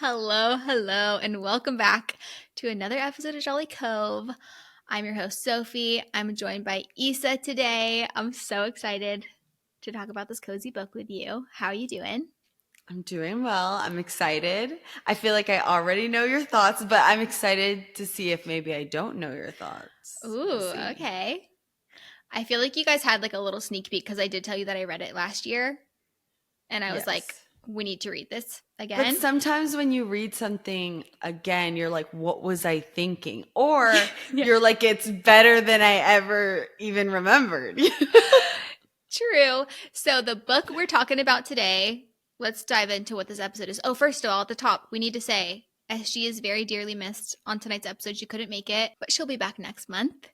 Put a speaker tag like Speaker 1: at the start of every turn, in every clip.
Speaker 1: Hello, hello, and welcome back to another episode of Jolly Cove. I'm your host, Sophie. I'm joined by Issa today. I'm so excited to talk about this cozy book with you. How are you doing?
Speaker 2: I'm doing well. I'm excited. I feel like I already know your thoughts, but I'm excited to see if maybe I don't know your thoughts. We'll
Speaker 1: Ooh,
Speaker 2: see.
Speaker 1: okay. I feel like you guys had like a little sneak peek because I did tell you that I read it last year, and I was like,
Speaker 2: Yes.
Speaker 1: we need to read this
Speaker 2: But
Speaker 1: again.
Speaker 2: sometimes when you read something again, you're like, what was I thinking? Or
Speaker 1: Yeah.
Speaker 2: you're like, it's better than I ever even remembered.
Speaker 1: True. So the book we're talking about today, let's dive into what this episode is. Oh, first of all, at the top, we need to say SG is very dearly missed on tonight's episode. She couldn't make it, but she'll be back next month.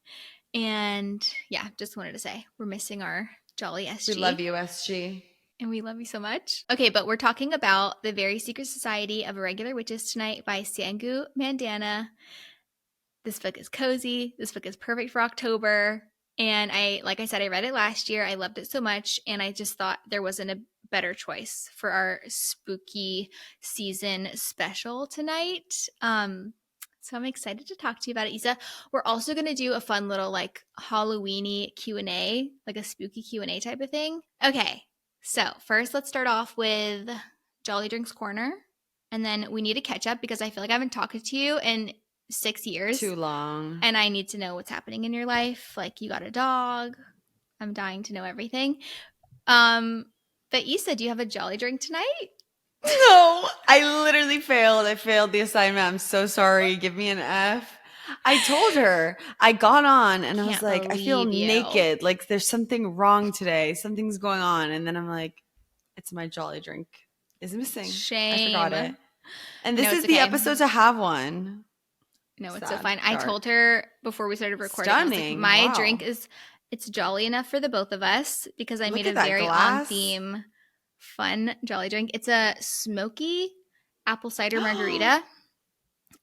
Speaker 1: And yeah, just wanted to say we're missing our jolly
Speaker 2: We love
Speaker 1: SG.
Speaker 2: you, SG.
Speaker 1: And we love you so much. Okay, but we're talking about The Very Secret Society of Irregular Witches tonight by Sangu Mandanna. This book is cozy. This book is perfect for October. And like I said, I read it last year. I loved it so much. And I just thought there wasn't a better choice for our spooky season special tonight. So I'm excited to talk to you about it, Isa. We're also going to do a fun little like Halloween-y Q&A, like a spooky Q&A type of thing. Okay, so first let's start off with Jolly Drinks Corner. And then we need to catch up because I feel like I haven't talked to you in 6 years.
Speaker 2: Too long.
Speaker 1: And I need to know what's happening in your life. Like you got a dog. I'm dying to know everything. But Issa, do you have a jolly drink tonight?
Speaker 2: No, I literally failed. I failed the assignment. I'm so sorry. Give me an F. I told her. I got on and I was
Speaker 1: Can't
Speaker 2: like, I feel
Speaker 1: believe you.
Speaker 2: naked. Like there's something wrong today. Something's going on. And then I'm like, it's my jolly drink is missing. I forgot
Speaker 1: Shame.
Speaker 2: it. And
Speaker 1: No,
Speaker 2: this
Speaker 1: it's
Speaker 2: is the
Speaker 1: okay.
Speaker 2: episode to have one.
Speaker 1: No, it's so
Speaker 2: Sad.
Speaker 1: fine. I
Speaker 2: Dark.
Speaker 1: told her before we started recording, I was like,
Speaker 2: Stunning.
Speaker 1: my
Speaker 2: Wow.
Speaker 1: drink it's jolly enough for the both of us because I
Speaker 2: Look
Speaker 1: made
Speaker 2: at
Speaker 1: a
Speaker 2: that
Speaker 1: very
Speaker 2: glass.
Speaker 1: on theme, fun jolly drink. It's a smoky apple cider margarita.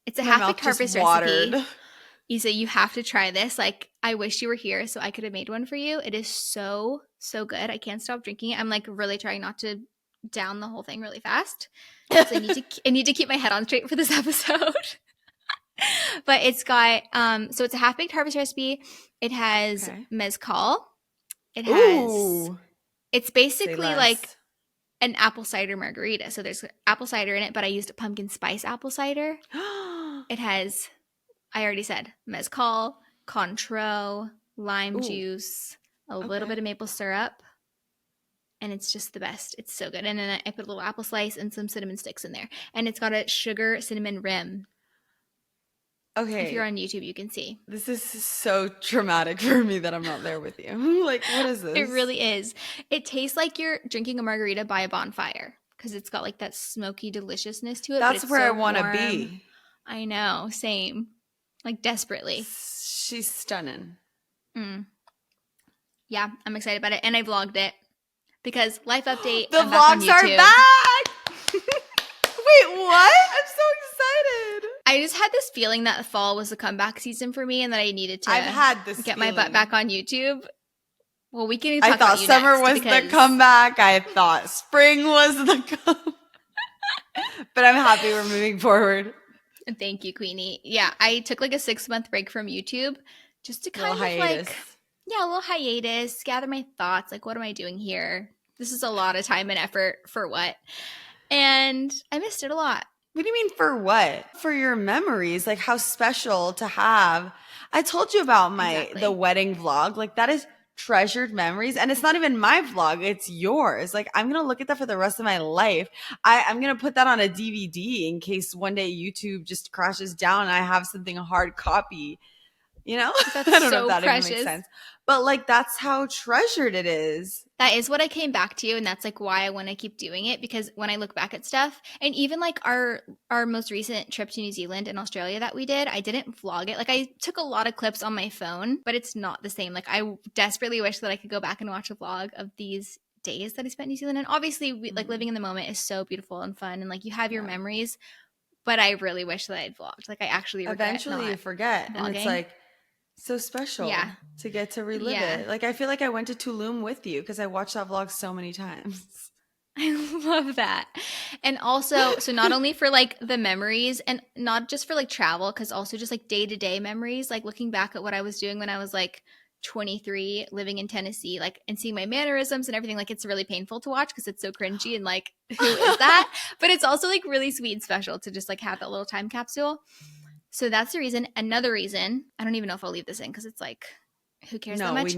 Speaker 1: It's a
Speaker 2: My
Speaker 1: half-baked
Speaker 2: mouth just
Speaker 1: harvest
Speaker 2: watered.
Speaker 1: recipe. Isa, you have to try this. Like, I wish you were here so I could have made one for you. It is so, so good. I can't stop drinking it. I'm like really trying not to down the whole thing really fast. So I need to keep my head on straight for this episode. But it's got so it's a half-baked harvest recipe. It has
Speaker 2: Okay.
Speaker 1: mezcal. It has
Speaker 2: Ooh.
Speaker 1: it's
Speaker 2: Say
Speaker 1: basically like
Speaker 2: less.
Speaker 1: an apple cider margarita. So there's apple cider in it, but I used a pumpkin spice apple cider. It has, I already said, mezcal, Cointreau, lime
Speaker 2: Ooh.
Speaker 1: juice, a little
Speaker 2: Okay.
Speaker 1: bit of maple syrup, and it's just the best. It's so good. And then I put a little apple slice and some cinnamon sticks in there. And it's got a sugar cinnamon rim. If you're
Speaker 2: Okay.
Speaker 1: on YouTube, you can see.
Speaker 2: This is so traumatic for me that I'm not there with you. Like, what is this?
Speaker 1: It really is. It tastes like you're drinking a margarita by a bonfire because it's got like that smoky deliciousness to it. But
Speaker 2: That's
Speaker 1: it's
Speaker 2: where I
Speaker 1: so
Speaker 2: want to
Speaker 1: warm.
Speaker 2: be.
Speaker 1: I know, same. Like desperately.
Speaker 2: She's stunning.
Speaker 1: Yeah, I'm excited about it. And I vlogged it because life update.
Speaker 2: The
Speaker 1: I'm back on
Speaker 2: vlogs are
Speaker 1: YouTube.
Speaker 2: back. Wait, what? I'm so excited.
Speaker 1: I just had this feeling that the fall was the comeback season for me and that I needed to
Speaker 2: I've had this
Speaker 1: get my butt back on YouTube. Well, we can talk
Speaker 2: I thought
Speaker 1: about you
Speaker 2: summer
Speaker 1: next
Speaker 2: was the comeback. I thought spring was the comeback. But I'm happy we're moving forward.
Speaker 1: Thank you, Queenie. Yeah, I took like a 6-month break from YouTube just to kind of
Speaker 2: hiatus.
Speaker 1: like, yeah, a little hiatus, gather my thoughts. Like, what am I doing here? This is a lot of time and effort for what? And I missed it a lot.
Speaker 2: What do you mean for what? For your memories, like how special to have. I told you about the wedding vlog. Like that is treasured memories. And it's not even my vlog, it's yours. Like I'm going to look at that for the rest of my life. I'm going to put that on a DVD in case one day YouTube just crashes down and I have something hard copy. You know,
Speaker 1: That's
Speaker 2: I don't know
Speaker 1: so
Speaker 2: if that
Speaker 1: precious.
Speaker 2: even makes sense. But like, that's how treasured it is.
Speaker 1: That is what I came back to, and that's like why I want to keep doing it, because when I look back at stuff, and even like our most recent trip to New Zealand and Australia that we did, I didn't vlog it. Like I took a lot of clips on my phone, but it's not the same. Like I desperately wish that I could go back and watch a vlog of these days that I spent in New Zealand. And obviously, like living in the moment is so beautiful and fun, and like you have your memories. But I really wish that I'd vlogged. Like I actually regret
Speaker 2: Eventually
Speaker 1: not
Speaker 2: you forget,
Speaker 1: vlogging.
Speaker 2: and it's like so special to get to relive it. Like I feel like I went to Tulum with you because I watched that vlog so many times.
Speaker 1: I love that. And also, so not only for like the memories and not just for like travel, because also just like day-to-day memories, like looking back at what I was doing when I was like 23 living in Tennessee, like and seeing my mannerisms and everything, like it's really painful to watch because it's so cringy and like who is that? But it's also like really sweet and special to just like have that little time capsule. So that's the reason. Another reason, I don't even know if I'll leave this in because it's like who cares that
Speaker 2: No,
Speaker 1: much?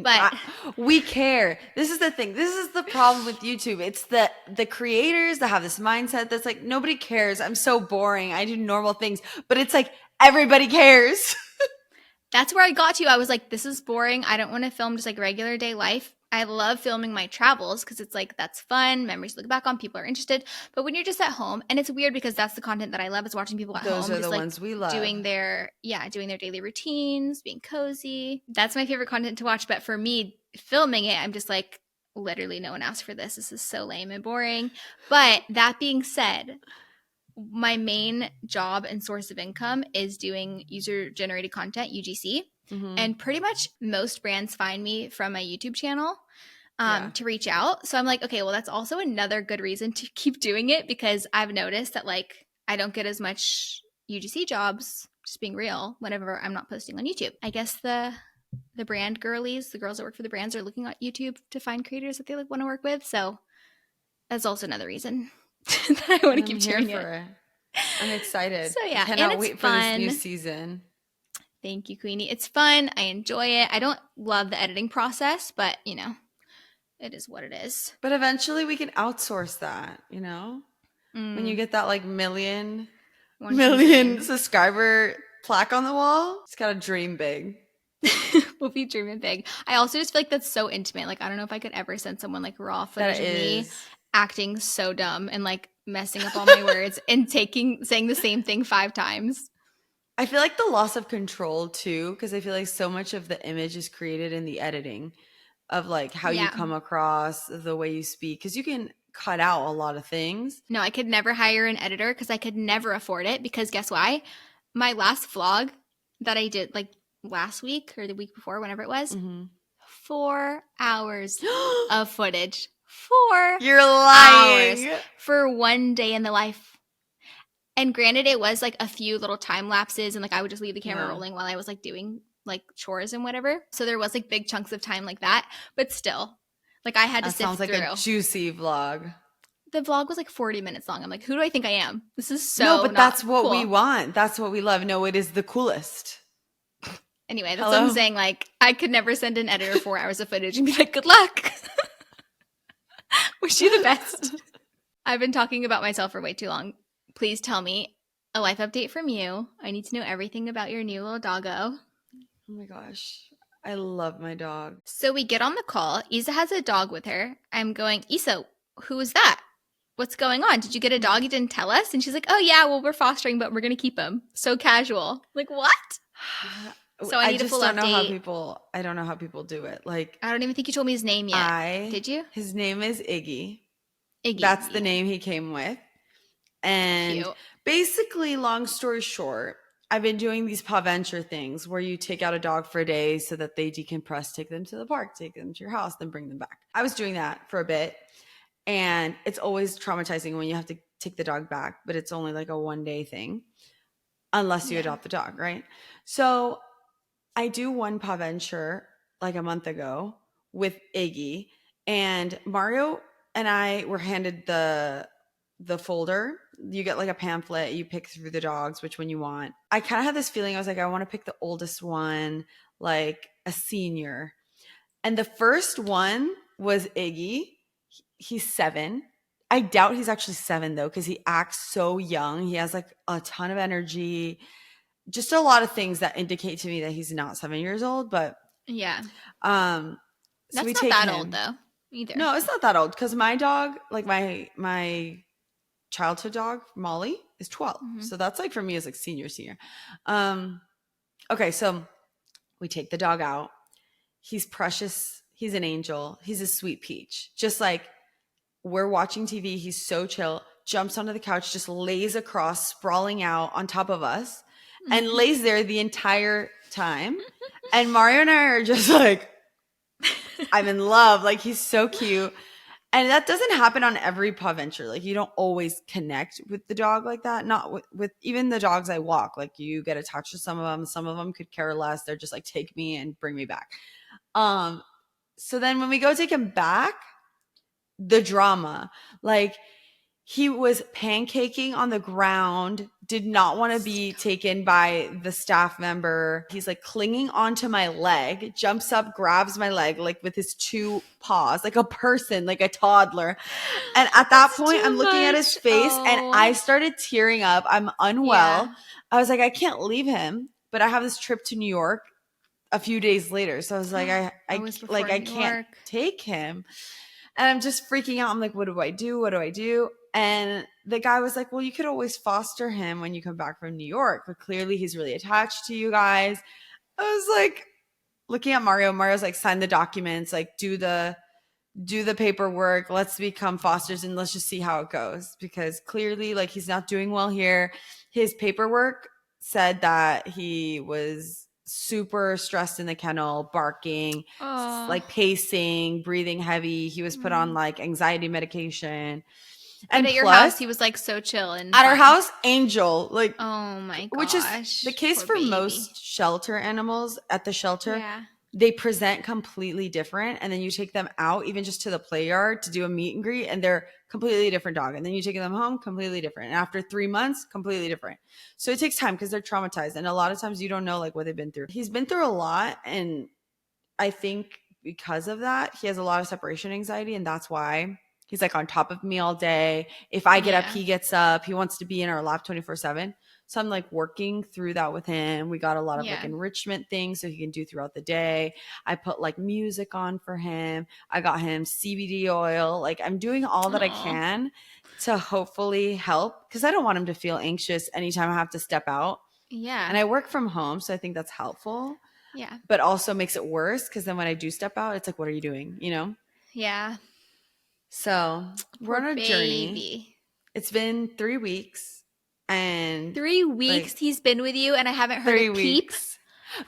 Speaker 2: But we care. This is the thing. This is the problem with YouTube. It's the creators that have this mindset that's like, nobody cares. I'm so boring. I do normal things. But it's like, everybody cares.
Speaker 1: That's where I got to. I was like, this is boring. I don't want to film just like regular day life. I love filming my travels because it's like, that's fun. Memories to look back on. People are interested. But when you're just at home, and it's weird because that's the content that I love is watching people at
Speaker 2: Those
Speaker 1: home.
Speaker 2: are
Speaker 1: just
Speaker 2: the
Speaker 1: like
Speaker 2: ones we love.
Speaker 1: doing their daily routines, being cozy. That's my favorite content to watch. But for me, filming it, I'm just like, literally no one asked for this. This is so lame and boring. But that being said, my main job and source of income is doing user generated content, UGC.
Speaker 2: Mm-hmm.
Speaker 1: And pretty much most brands find me from my YouTube channel to reach out. So I'm like, okay, well, that's also another good reason to keep doing it because I've noticed that like I don't get as much UGC jobs, just being real, whenever I'm not posting on YouTube. I guess the brand girlies, the girls that work for the brands are looking at YouTube to find creators that they like want to work with. So that's also another reason that I want to keep doing it.
Speaker 2: I'm excited.
Speaker 1: So yeah,
Speaker 2: I cannot
Speaker 1: and
Speaker 2: wait
Speaker 1: fun.
Speaker 2: for this new season.
Speaker 1: Thank you, Queenie. It's fun. I enjoy it. I don't love the editing process, but you know, it is what it is.
Speaker 2: But eventually we can outsource that, you know? When you get that like million subscriber plaque on the wall, it's gotta dream big.
Speaker 1: We'll be dreaming big. I also just feel like that's so intimate. Like, I don't know if I could ever send someone like raw footage of me acting so dumb and like messing up all my words and saying the same thing 5 times.
Speaker 2: I feel like the loss of control too, because I feel like so much of the image is created in the editing of like how you come across, the way you speak, because you can cut out a lot of things.
Speaker 1: No, I could never hire an editor because I could never afford it because guess why? My last vlog that I did like last week or the week before, whenever it was, 4 hours of footage. 4
Speaker 2: You're lying.
Speaker 1: hours for one day in the life. And granted, it was like a few little time lapses and like I would just leave the camera rolling while I was like doing like chores and whatever. So there was like big chunks of time like that. But still, like I had to sift through.
Speaker 2: Sounds like a juicy vlog.
Speaker 1: The vlog was like 40 minutes long. I'm like, who do I think I am? This is so
Speaker 2: No, but that's what
Speaker 1: cool.
Speaker 2: we want. That's what we love. No, it is the coolest.
Speaker 1: Anyway, that's what I'm saying. Like, I could never send an editor 4 hours of footage and be like, good luck. Wish you the best. I've been talking about myself for way too long. Please tell me a life update from you. I need to know everything about your new little doggo.
Speaker 2: Oh my gosh. I love my dog.
Speaker 1: So we get on the call. Isa has a dog with her. I'm going, Isa, who is that? What's going on? Did you get a dog? You didn't tell us? And she's like, oh yeah, well, we're fostering, but we're going to keep him. So casual. Like, what? So I need a full update.
Speaker 2: I don't know how people do it. Like,
Speaker 1: I don't even think you told me his name yet. Did you?
Speaker 2: His name is Iggy.
Speaker 1: Iggy.
Speaker 2: That's the name he came with. And basically, long story short, I've been doing these paw venture things where you take out a dog for a day so that they decompress, take them to the park, take them to your house, then bring them back. I was doing that for a bit. And it's always traumatizing when you have to take the dog back, but it's only like a 1-day thing unless you adopt the dog, right? So I do one paw venture like a month ago with Iggy, and Mario and I were handed the folder. You get like a pamphlet, you pick through the dogs, which one you want. I kind of had this feeling, I was like, I want to pick the oldest one, like a senior. And the first one was Iggy. He's 7. I doubt he's actually 7 though, because he acts so young. He has like a ton of energy. Just a lot of things that indicate to me that he's not 7 years old. But
Speaker 1: yeah,
Speaker 2: so
Speaker 1: that's
Speaker 2: we
Speaker 1: not
Speaker 2: take
Speaker 1: that
Speaker 2: him.
Speaker 1: old though either.
Speaker 2: No, it's not that old because my dog, like my childhood dog Molly, is 12. So that's like for me is like senior. Okay, so we take the dog out. He's precious. He's an angel. He's a sweet peach. Just like we're watching TV. He's so chill. Jumps onto the couch, just lays across, sprawling out on top of us, and lays there the entire time. And Mario and I are just like, I'm in love. Like, he's so cute. And that doesn't happen on every paw venture. Like, you don't always connect with the dog like that. Not with even the dogs I walk. Like, you get attached to some of them. Some of them could care less. They're just like, take me and bring me back. So then when we go take him back, the drama, like, he was pancaking on the ground, did not want to be taken by the staff member. He's like clinging onto my leg, jumps up, grabs my leg like with his 2 paws, like a person, like a toddler. And at that point, I'm looking at his face and I started tearing up. I'm unwell.
Speaker 1: Yeah.
Speaker 2: I was like, I can't leave him, but I have this trip to New York a few days later. So I was like, I can't take him. And I'm just freaking out. I'm like, what do I do? What do I do? And the guy was like, well, you could always foster him when you come back from New York. But clearly he's really attached to you guys. I was like looking at Mario. Mario's like, sign the documents, like do the paperwork. Let's become fosters and let's just see how it goes. Because clearly, like, he's not doing well here. His paperwork said that he was super stressed in the kennel, barking, like pacing, breathing heavy. He was put on like anxiety medication.
Speaker 1: And at your house, he was like so chill and
Speaker 2: at our house, angel. Like,
Speaker 1: oh my gosh,
Speaker 2: which is the case for most shelter animals at the shelter.
Speaker 1: Yeah.
Speaker 2: They present completely different, and then you take them out even just to the play yard to do a meet and greet, and they're completely different dog. And then you take them home, completely different. And after 3 months, completely different. So it takes time because they're traumatized, and a lot of times you don't know like what they've been through. He's been through a lot, and I think because of that, he has a lot of separation anxiety, and that's why he's like on top of me all day. If I get up, he gets up. He wants to be in our lap 24/7. So I'm like working through that with him. We got a lot of like enrichment things so he can do throughout the day. I put like music on for him. I got him CBD oil. Like, I'm doing all that I can to hopefully help, because I don't want him to feel anxious anytime I have to step out.
Speaker 1: Yeah.
Speaker 2: And I work from home, so I think that's helpful.
Speaker 1: Yeah.
Speaker 2: But also makes it worse because then when I do step out, it's like, what are you doing? You know?
Speaker 1: Yeah.
Speaker 2: So we're on a journey. It's been 3 weeks. And
Speaker 1: 3 weeks like, he's been with you, and I haven't heard a peep.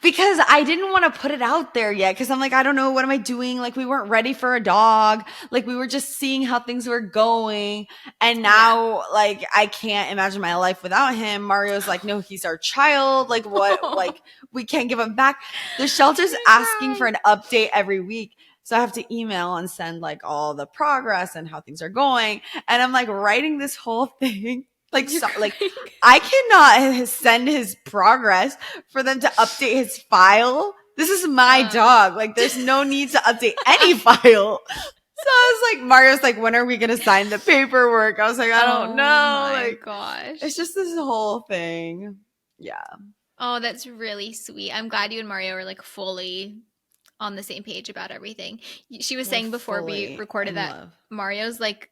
Speaker 2: Because I didn't want to put it out there yet. Because I'm like, I don't know, what am I doing? Like, we weren't ready for a dog. Like, we were just seeing how things were going. And now, like, I can't imagine my life without him. Mario's like, no, he's our child. Like, what? Like, we can't give him back. The shelter's asking for an update every week. So I have to email and send like all the progress and how things are going. And I'm like writing this whole thing. Like, I cannot send his progress for them to update his file. This is my dog. Like, there's no need to update any file. So I was like, Mario's like, when are we going to sign the paperwork? I was like, I don't know.
Speaker 1: Oh my
Speaker 2: like,
Speaker 1: gosh.
Speaker 2: It's just this whole thing. Yeah.
Speaker 1: Oh, that's really sweet. I'm glad you and Mario are like fully on the same page about everything. She was saying before we recorded that Mario's like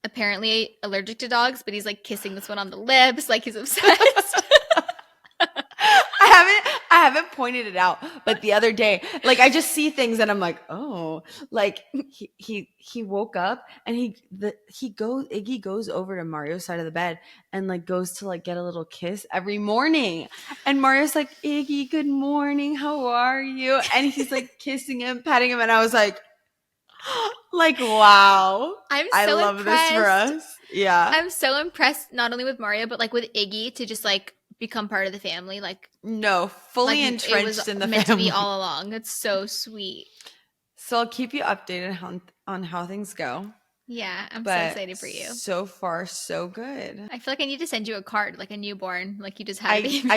Speaker 1: apparently allergic to dogs, but he's like kissing this one on the lips, like he's obsessed.
Speaker 2: I haven't pointed it out, but the other day, like, I just see things and I'm like, oh, like he woke up and Iggy goes over to Mario's side of the bed and like goes to like get a little kiss every morning. And Mario's like, Iggy, good morning, how are you? And he's like kissing him, patting him, and I was like, wow, I love impressed. This for us. Yeah.
Speaker 1: I'm so impressed not only with Mario, but like with Iggy to just like become part of the family. Like,
Speaker 2: no, fully like, entrenched in the
Speaker 1: meant
Speaker 2: family.
Speaker 1: To be all along. That's so sweet.
Speaker 2: So I'll keep you updated on how things go.
Speaker 1: Yeah, I'm so excited for you.
Speaker 2: So far, so good.
Speaker 1: I feel like I need to send you a card, like a newborn, like you just had a baby.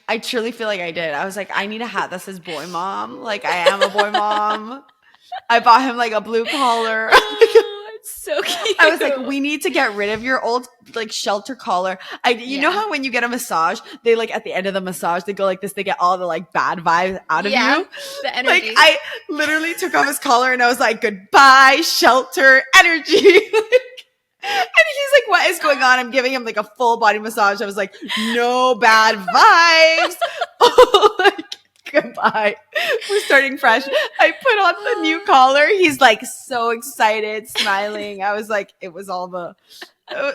Speaker 2: I truly feel like I did. I was like, I need a hat that says boy mom. Like, I am a boy mom. I bought him like a blue collar.
Speaker 1: Oh, it's so cute.
Speaker 2: I was like, we need to get rid of your old like shelter collar. You know how when you get a massage, they like at the end of the massage, they go like this, they get all the like bad vibes out of you.
Speaker 1: The energy.
Speaker 2: Like, I literally took off his collar and I was like, goodbye, shelter energy. And he's like, what is going on? I'm giving him like a full body massage. I was like, no bad vibes. Like, goodbye. We're starting fresh. I put on the new collar. He's like so excited, smiling. I was like, it was all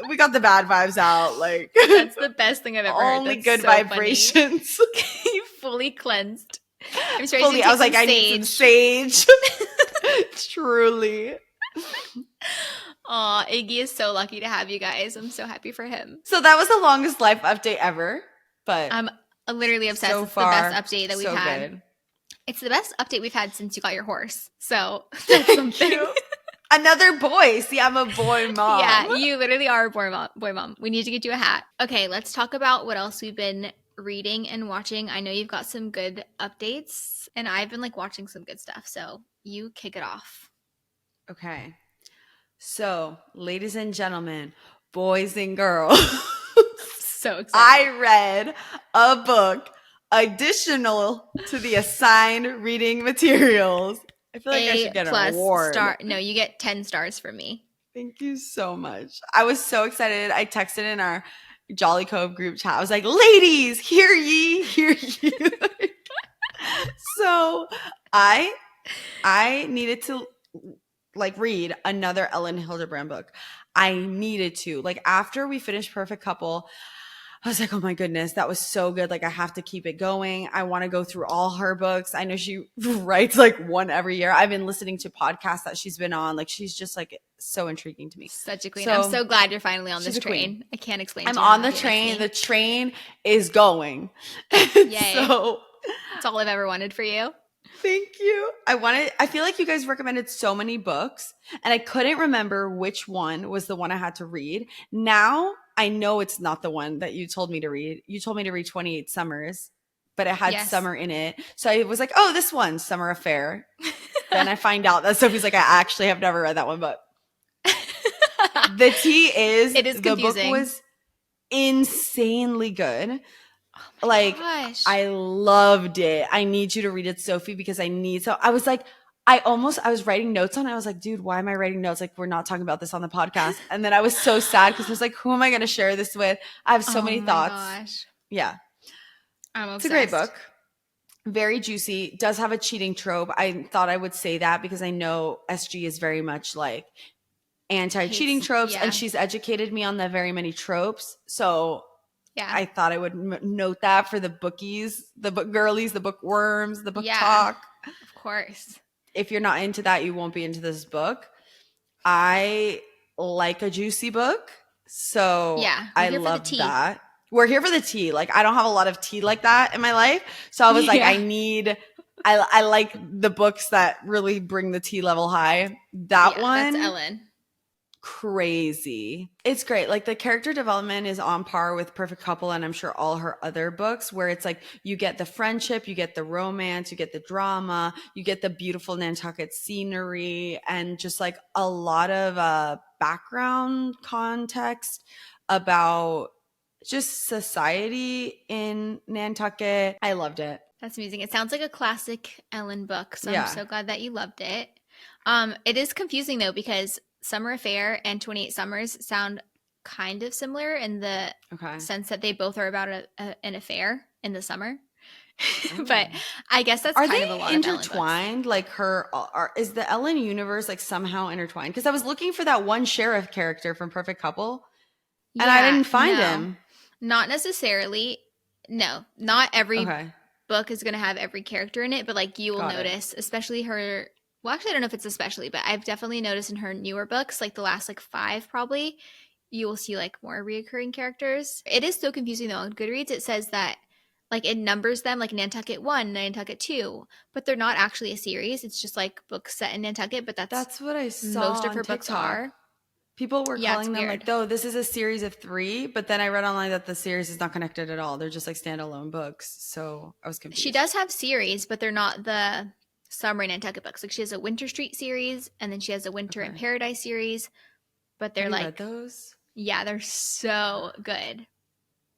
Speaker 2: we got the bad vibes out. Like,
Speaker 1: that's the best thing I've ever heard.
Speaker 2: Only good vibrations.
Speaker 1: You fully cleansed. I'm sorry.
Speaker 2: Fully, I was like, I need some sage. Truly.
Speaker 1: Aw, Iggy is so lucky to have you guys. I'm so happy for him.
Speaker 2: So that was the longest life update ever, but
Speaker 1: I'm literally obsessed.
Speaker 2: so
Speaker 1: It's the best
Speaker 2: far,
Speaker 1: update that we've
Speaker 2: so
Speaker 1: had.
Speaker 2: good.
Speaker 1: It's the best update we've had since you got your horse. So that's something.
Speaker 2: You. Another boy. See, I'm a boy mom.
Speaker 1: Yeah, you literally are a boy mom. We need to get you a hat. Okay, let's talk about what else we've been reading and watching. I know you've got some good updates, and I've been like watching some good stuff. So you kick it off.
Speaker 2: Okay. So, ladies and gentlemen, boys and girls,
Speaker 1: So excited.
Speaker 2: I read a book additional to the assigned reading materials. I feel like I should get an award.
Speaker 1: Star. No, you get 10 stars from me.
Speaker 2: Thank you so much. I was so excited. I texted in our Jolly Cove group chat. I was like, ladies, hear ye, hear ye. So I needed to like read another Ellen Hildebrand book. I needed to. Like after we finished Perfect Couple, I was like, oh my goodness, that was so good. Like I have to keep it going. I want to go through all her books. I know she writes like one every year. I've been listening to podcasts that she's been on. Like she's just like so intriguing to me.
Speaker 1: Such a queen. So, I'm so glad you're finally on this train. I can't explain.
Speaker 2: I'm on the train. The train is going. Yay. So
Speaker 1: that's all I've ever wanted for you.
Speaker 2: Thank you. I feel like you guys recommended so many books and I couldn't remember which one was the one I had to read. Now I know it's not the one that you told me to read. You told me to read 28 Summers, but it had summer in it. So I was like, oh, this one, Summer Affair. Then I find out that Sophie's like, I actually have never read that one, but the tea is,
Speaker 1: it is confusing.
Speaker 2: The book was insanely good. Oh like gosh. I loved it. I need you to read it, Sophie, because I was like, I was writing notes on it. I was like, dude, why am I writing notes? Like, we're not talking about this on the podcast. And then I was so sad because I was like, who am I going to share this with? I have so many thoughts. Gosh. Yeah.
Speaker 1: I'm obsessed.
Speaker 2: It's a great book. Very juicy. Does have a cheating trope. I thought I would say that because I know SG is very much like anti-cheating tropes. Yeah. And she's educated me on the very many tropes. So yeah, I thought I would note that for the bookies, the book girlies, the bookworms, the book talk.
Speaker 1: Of course.
Speaker 2: If you're not into that, you won't be into this book. I like a juicy book. So yeah, I love that. We're here for the tea. Like I don't have a lot of tea like that in my life. So I was like, I like the books that really bring the tea level high. That one.
Speaker 1: That's Ellen.
Speaker 2: Crazy. It's great. Like the character development is on par with Perfect Couple and I'm sure all her other books where it's like you get the friendship, you get the romance, you get the drama, you get the beautiful Nantucket scenery and just like a lot of background context about just society in Nantucket. I loved it.
Speaker 1: That's amazing. It sounds like a classic Ellen book. So I'm so glad that you loved it. It is confusing though because Summer Affair and 28 Summers sound kind of similar in the sense that they both are about an affair in the summer. But I guess that's kind of a lot
Speaker 2: intertwined.
Speaker 1: Of
Speaker 2: like is the Ellen universe like somehow intertwined? Because I was looking for that one sheriff character from Perfect Couple, and I didn't find him.
Speaker 1: Not necessarily. No, not every book is going to have every character in it, but like you will notice, especially her. Well, actually, I don't know if it's especially, but I've definitely noticed in her newer books, like the last like 5 probably, you will see like more reoccurring characters. It is so confusing though. On Goodreads, it says that like it numbers them like Nantucket 1, Nantucket 2, but they're not actually a series. It's just like books set in Nantucket, but that's
Speaker 2: what I saw.
Speaker 1: Most of her books are.
Speaker 2: People were calling them like, oh, this is a series of 3, but then I read online that the series is not connected at all. They're just like standalone books. So I was confused.
Speaker 1: She does have series, but they're not the summer Nantucket books. Like she has a Winter Street series and then she has a Winter in Paradise series, but they're like
Speaker 2: read those?
Speaker 1: Yeah, they're so good.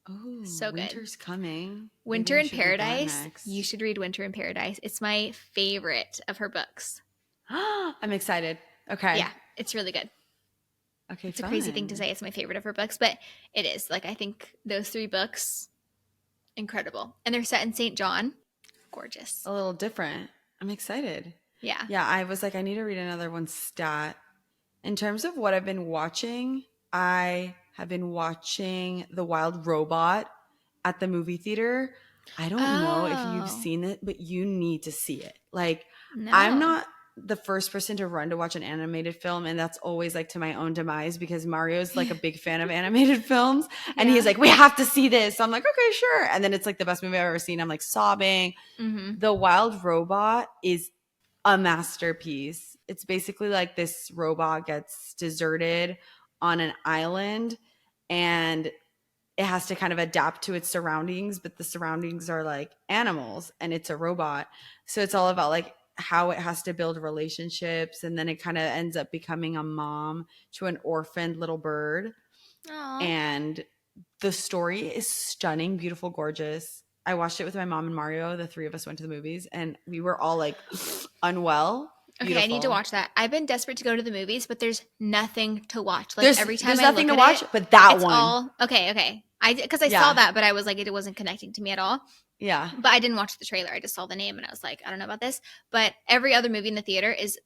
Speaker 2: Oh, so good. Winter's coming.
Speaker 1: Winter in Paradise. You should read Winter in Paradise. It's my favorite of her books.
Speaker 2: I'm excited. Okay.
Speaker 1: Yeah, it's really good.
Speaker 2: Okay,
Speaker 1: it's a crazy thing to say. It's my favorite of her books, but it is. Like I think those 3 books, incredible, and they're set in St. John. Gorgeous.
Speaker 2: A little different. I'm excited.
Speaker 1: Yeah.
Speaker 2: Yeah, I was like, I need to read another one stat. In terms of what I've been watching, I have been watching The Wild Robot at the movie theater. I don't know if you've seen it, but you need to see it. Like, no. I'm not the first person to run to watch an animated film, and that's always like to my own demise because Mario's like a big fan of animated films, and he's like, we have to see this. So I'm like, okay, sure. And then it's like the best movie I've ever seen. I'm like sobbing. The Wild Robot is a masterpiece. It's basically like this robot gets deserted on an island, and it has to kind of adapt to its surroundings, but the surroundings are like animals and it's a robot. So it's all about like how it has to build relationships, and then it kind of ends up becoming a mom to an orphaned little bird.
Speaker 1: Aww.
Speaker 2: And the story is stunning, beautiful, gorgeous. I watched it with my mom and Mario. The three of us went to the movies and we were all like unwell. Beautiful.
Speaker 1: Okay, I need to watch that. I've been desperate to go to the movies, but there's nothing to watch. Like every time
Speaker 2: there's
Speaker 1: I
Speaker 2: nothing
Speaker 1: look
Speaker 2: to
Speaker 1: at
Speaker 2: watch,
Speaker 1: it,
Speaker 2: but that
Speaker 1: it's
Speaker 2: one.
Speaker 1: all okay. Because I saw that, but I was like, it wasn't connecting to me at all.
Speaker 2: Yeah.
Speaker 1: But I didn't watch the trailer. I just saw the name and I was like, I don't know about this. But every other movie in the theater is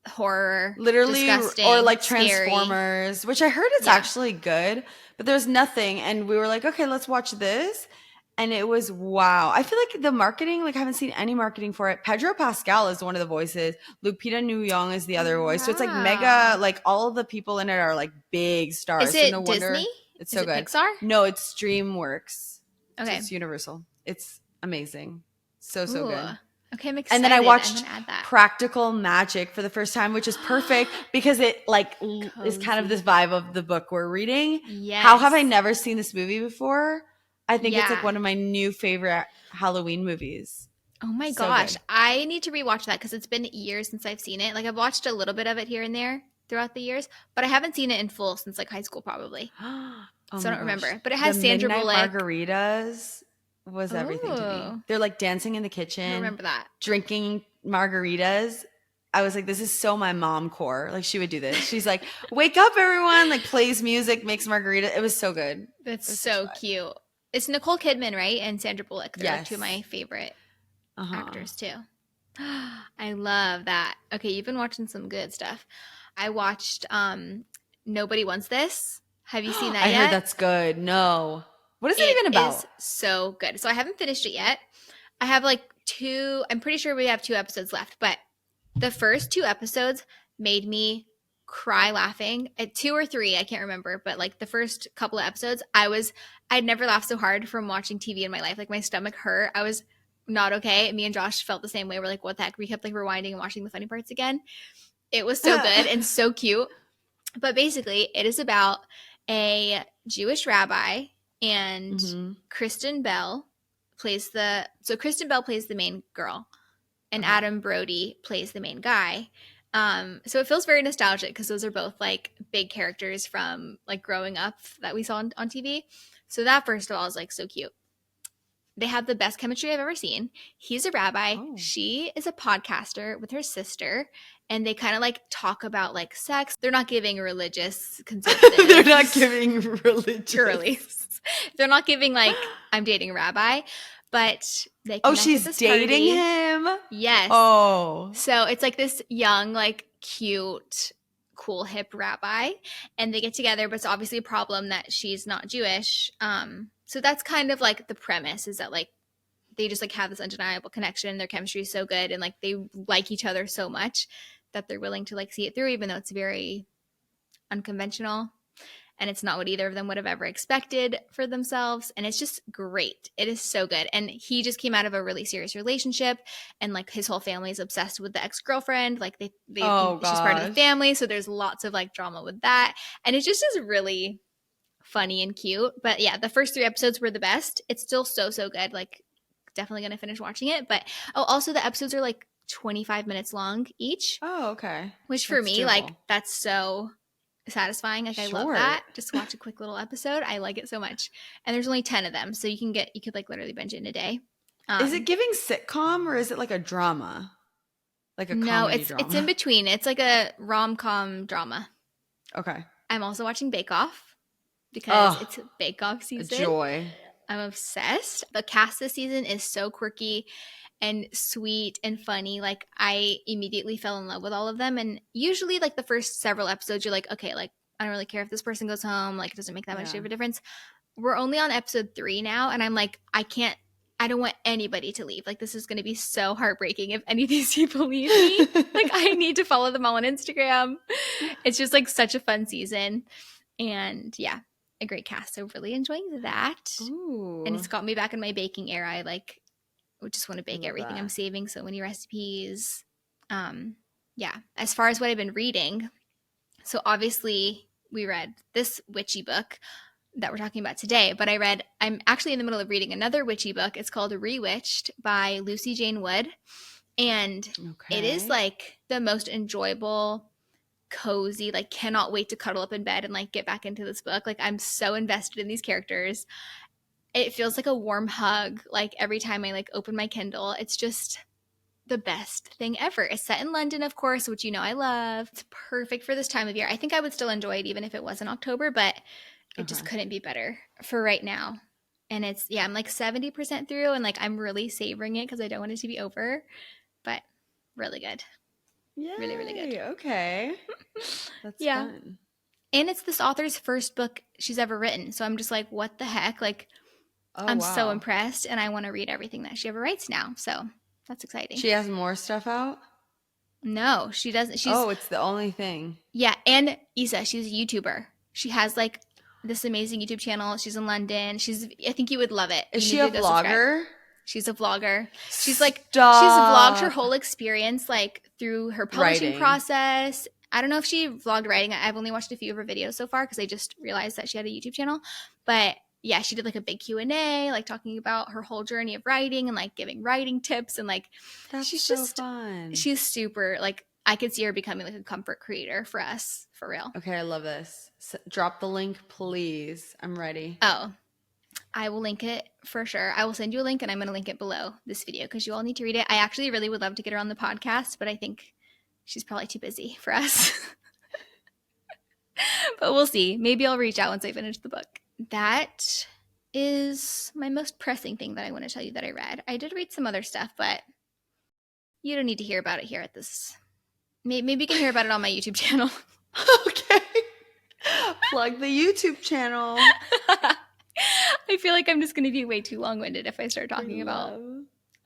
Speaker 1: horror,
Speaker 2: literally,
Speaker 1: disgusting,
Speaker 2: or like
Speaker 1: scary.
Speaker 2: Transformers, which I heard it's actually good, but there's nothing. And we were like, okay, let's watch this. And it was wow. I feel like the marketing, like I haven't seen any marketing for it. Pedro Pascal is one of the voices. Lupita Nyong'o is the other voice. So it's like mega, like all of the people in it are like big stars.
Speaker 1: Is it
Speaker 2: so no
Speaker 1: Disney?
Speaker 2: Wonder it's so good.
Speaker 1: Pixar?
Speaker 2: No, it's DreamWorks.
Speaker 1: Okay.
Speaker 2: So it's Universal. It's amazing. So good.
Speaker 1: Okay, I'm excited.
Speaker 2: And then I watched
Speaker 1: add that.
Speaker 2: Practical Magic for the first time, which is perfect because it like is kind of this vibe of the book we're reading.
Speaker 1: Yes.
Speaker 2: How have I never seen this movie before? I think it's like one of my new favorite Halloween movies.
Speaker 1: Oh my gosh. Good. I need to rewatch that because it's been years since I've seen it. Like I've watched a little bit of it here and there throughout the years, but I haven't seen it in full since like high school probably. So I don't remember. But it has Sandra Bullock.
Speaker 2: Margaritas was everything to me. They're like dancing in the kitchen.
Speaker 1: I remember that.
Speaker 2: Drinking margaritas. I was like, this is so my mom core. Like she would do this. She's like, wake up everyone, like plays music, makes margarita. It was so good.
Speaker 1: That's so cute. It's Nicole Kidman, right? And Sandra Bullock. They're like two of my favorite actors too. I love that. Okay, you've been watching some good stuff. I watched Nobody Wants This. Have you seen that yet?
Speaker 2: I heard that's good. No. What is it even about?
Speaker 1: It is so good. So I haven't finished it yet. I have like I'm pretty sure we have 2 episodes left, but the first 2 episodes made me cry laughing at 2 or 3. I can't remember, but like the first couple of episodes, I'd never laughed so hard from watching TV in my life. Like my stomach hurt. I was not okay. Me and Josh felt the same way. We're like, what the heck? We kept like rewinding and watching the funny parts again. It was so good and so cute. But basically it is about a Jewish rabbi and Kristin Bell plays the main girl and Adam Brody plays the main guy. So it feels very nostalgic because those are both like big characters from like growing up that we saw on TV. So that first of all is like so cute. They have the best chemistry I've ever seen. He's a rabbi. Oh. She is a podcaster with her sister. And they kind of like talk about like sex. They're not giving religious conservative.
Speaker 2: They're not giving religious.
Speaker 1: Girlies. They're not giving like I'm dating a rabbi. But they
Speaker 2: she's dating him?
Speaker 1: Yes.
Speaker 2: Oh.
Speaker 1: So it's like this young, like cute, cool, hip rabbi. And they get together, but it's obviously a problem that she's not Jewish. So that's kind of like the premise is that like they just like have this undeniable connection. Their chemistry is so good and like they like each other so much that they're willing to like see it through, even though it's very unconventional and it's not what either of them would have ever expected for themselves. And it's just great. It is so good. And he just came out of a really serious relationship and like his whole family is obsessed with the ex-girlfriend. Like they think she's part of the family. So there's lots of like drama with that. And it just is really funny and cute. But yeah, the first 3 episodes were the best. It's still so good. Like definitely going to finish watching it. But also the episodes are like 25 minutes long each.
Speaker 2: Oh, okay.
Speaker 1: Which for me, doable. Like that's so satisfying. Like I love that. Just watch a quick little episode. I like it so much. And there's only 10 of them. So you could like literally binge it in a day.
Speaker 2: Is it giving sitcom or is it like a drama? Like a comedy drama? No,
Speaker 1: it's in between. It's like a rom-com drama.
Speaker 2: Okay.
Speaker 1: I'm also watching Bake Off because it's Bake Off season.
Speaker 2: A joy.
Speaker 1: I'm obsessed. The cast this season is so quirky and sweet and funny. Like I immediately fell in love with all of them. And usually like the first several episodes, you're like, okay, like I don't really care if this person goes home. Like it doesn't make that much of a difference. We're only on episode 3 now. And I'm like, I I don't want anybody to leave. Like, this is going to be so heartbreaking if any of these people leave me. Like, I need to follow them all on Instagram. It's just like such a fun season. And yeah, a great cast. So really enjoying that.
Speaker 2: Ooh.
Speaker 1: And it's got me back in my baking era. I just want to bake everything.
Speaker 2: That.
Speaker 1: I'm saving so many recipes. Yeah. As far as what I've been reading, so obviously we read this witchy book that we're talking about today, but I'm actually in the middle of reading another witchy book. It's called Rewitched by Lucy Jane Wood. And it is like the most enjoyable, cozy, like cannot wait to cuddle up in bed and like get back into this book. Like, I'm so invested in these characters. It feels like a warm hug. Like, every time I like open my Kindle, it's just the best thing ever. It's set in London, of course, which I love. It's perfect for this time of year. I think I would still enjoy it even if it wasn't October, but it just couldn't be better for right now. And I'm like 70% through, and like I'm really savoring it because I don't want it to be over, but really good.
Speaker 2: Yay,
Speaker 1: really, really good.
Speaker 2: Okay. That's fun.
Speaker 1: And it's this author's first book she's ever written. So I'm just like, what the heck? Like, I'm so impressed, and I want to read everything that she ever writes now. So that's exciting.
Speaker 2: She has more stuff out?
Speaker 1: No, she doesn't.
Speaker 2: It's the only thing.
Speaker 1: Yeah, and Issa, she's a YouTuber. She has like this amazing YouTube channel. She's in London. I think you would love it.
Speaker 2: Is she a vlogger?
Speaker 1: She's a vlogger. She's like, she's vlogged her whole experience like through her publishing process. I don't know if she vlogged writing. I've only watched a few of her videos so far because I just realized that she had a YouTube channel. But yeah, she did like a big Q&A, like talking about her whole journey of writing and like giving writing tips, and like she's so fun. She's super, like, I could see her becoming like a comfort creator for us, for real.
Speaker 2: Okay, I love this. Drop the link, please. I'm ready.
Speaker 1: Oh, I will link it for sure. I will send you a link, and I'm going to link it below this video because you all need to read it. I actually really would love to get her on the podcast, but I think she's probably too busy for us. But we'll see. Maybe I'll reach out once I finish the book. That is my most pressing thing that I want to tell you that I read. I did read some other stuff, but you don't need to hear about it here at this. Maybe you can hear about it on my YouTube channel.
Speaker 2: Okay. Plug the YouTube channel.
Speaker 1: I feel like I'm just going to be way too long-winded if I start talking about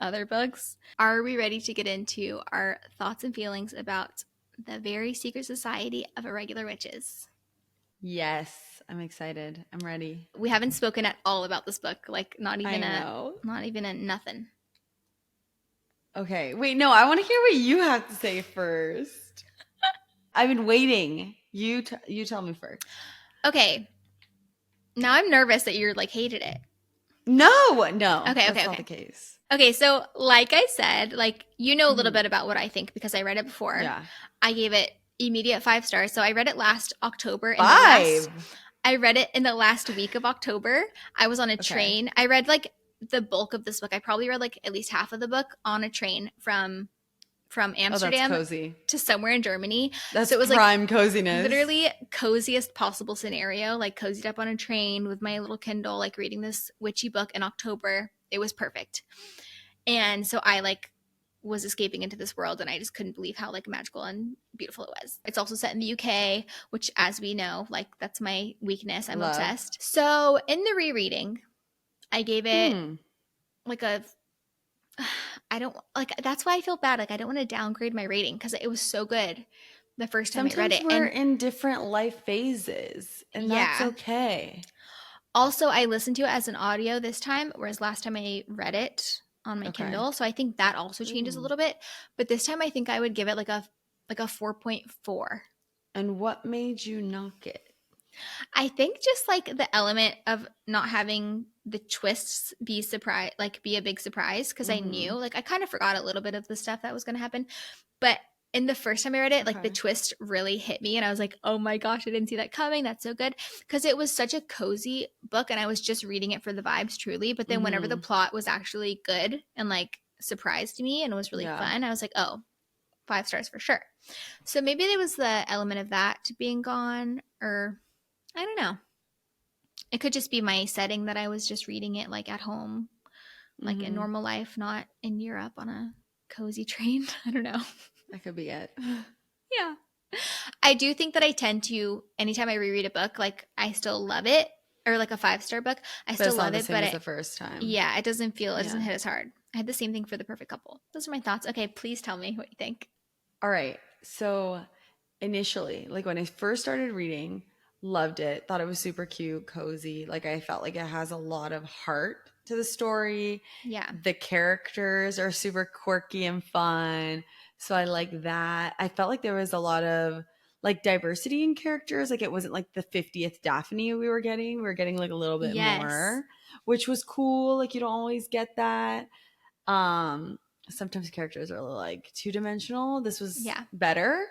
Speaker 1: other books. Are we ready to get into our thoughts and feelings about The Very Secret Society of Irregular Witches?
Speaker 2: Yes, I'm excited. I'm ready.
Speaker 1: We haven't spoken at all about this book, like not even a nothing.
Speaker 2: Okay, wait, no, I want to hear what you have to say first. I've been waiting. You tell me first.
Speaker 1: Okay. Now I'm nervous that you're like hated it.
Speaker 2: No.
Speaker 1: Okay,
Speaker 2: that's not the case.
Speaker 1: Okay, so like I said, like a little bit about what I think because I read it before. Yeah. I gave it immediate 5 stars. So I read it last October.
Speaker 2: 5?
Speaker 1: I read it in the last week of October. I was on a train. I read like the bulk of this book. I probably read like at least half of the book on a train from Amsterdam to somewhere in Germany.
Speaker 2: So it was prime like coziness.
Speaker 1: Literally coziest possible scenario, like cozied up on a train with my little Kindle, like reading this witchy book in October. It was perfect. And so I like was escaping into this world, and I just couldn't believe how like magical and beautiful it was. It's also set in the UK, which, as we know, like that's my weakness. I'm obsessed. So in the rereading, I gave it like that's why I feel bad. Like I don't want to downgrade my rating because it was so good the first time I read it.
Speaker 2: We're in different life phases, and that's okay.
Speaker 1: Also, I listened to it as an audio this time, whereas last time I read it on my Kindle. So I think that also changes a little bit. But this time I think I would give it like a 4.4.
Speaker 2: And what made you knock it?
Speaker 1: I think just like the element of not having the twists be a big surprise, because I knew, like I kind of forgot a little bit of the stuff that was going to happen. But in the first time I read it, like the twist really hit me, and I was like, oh my gosh, I didn't see that coming. That's so good. Because it was such a cozy book, and I was just reading it for the vibes, truly. But then whenever the plot was actually good and like surprised me and was really fun, I was like, oh, 5 stars for sure. So maybe there was the element of that being gone, or I don't know. It could just be my setting that I was just reading it like at home, like in normal life, not in Europe on a cozy train. I don't know.
Speaker 2: That could be it.
Speaker 1: Yeah. I do think that I tend to, anytime I reread a book, like I still love it, or like a 5-star book. I
Speaker 2: But
Speaker 1: still
Speaker 2: it's not
Speaker 1: love
Speaker 2: the
Speaker 1: it,
Speaker 2: same
Speaker 1: but
Speaker 2: as the first time.
Speaker 1: yeah, it doesn't
Speaker 2: Yeah.
Speaker 1: hit as hard. I had the same thing for The Perfect Couple. Those are my thoughts. Okay, please tell me what you think.
Speaker 2: All right. So initially, like when I first started reading, loved it, thought it was super cute, cozy. Like I felt like it has a lot of heart to the story.
Speaker 1: Yeah.
Speaker 2: The characters are super quirky and fun. So I like that. I felt like there was a lot of like diversity in characters. Like it wasn't like the 50th Daphne we were getting. We were getting like a little bit
Speaker 1: Yes.
Speaker 2: more, which was cool. Like you don't always get that. Um, Sometimes characters are a little like two-dimensional. This was
Speaker 1: Yeah.
Speaker 2: better.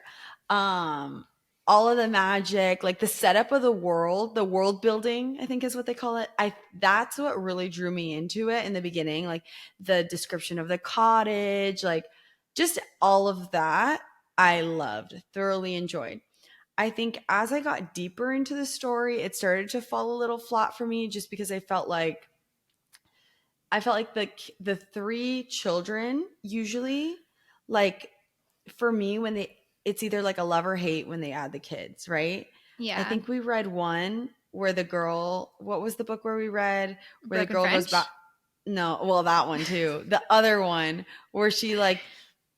Speaker 2: Um, all of the magic, like the setup of the world building, I think is what they call it. That's what really drew me into it in the beginning, like the description of the cottage, like just all of that I loved, thoroughly enjoyed. I think as I got deeper into the story, it started to fall a little flat for me just because I felt like the three children usually, like for me when they it's either like a love or hate when they add the kids, right? I
Speaker 1: Yeah.
Speaker 2: think we read one where the girl, what was the book where we read where the
Speaker 1: Broken
Speaker 2: girl goes back?
Speaker 1: French.
Speaker 2: No, well that one too. The other one where she like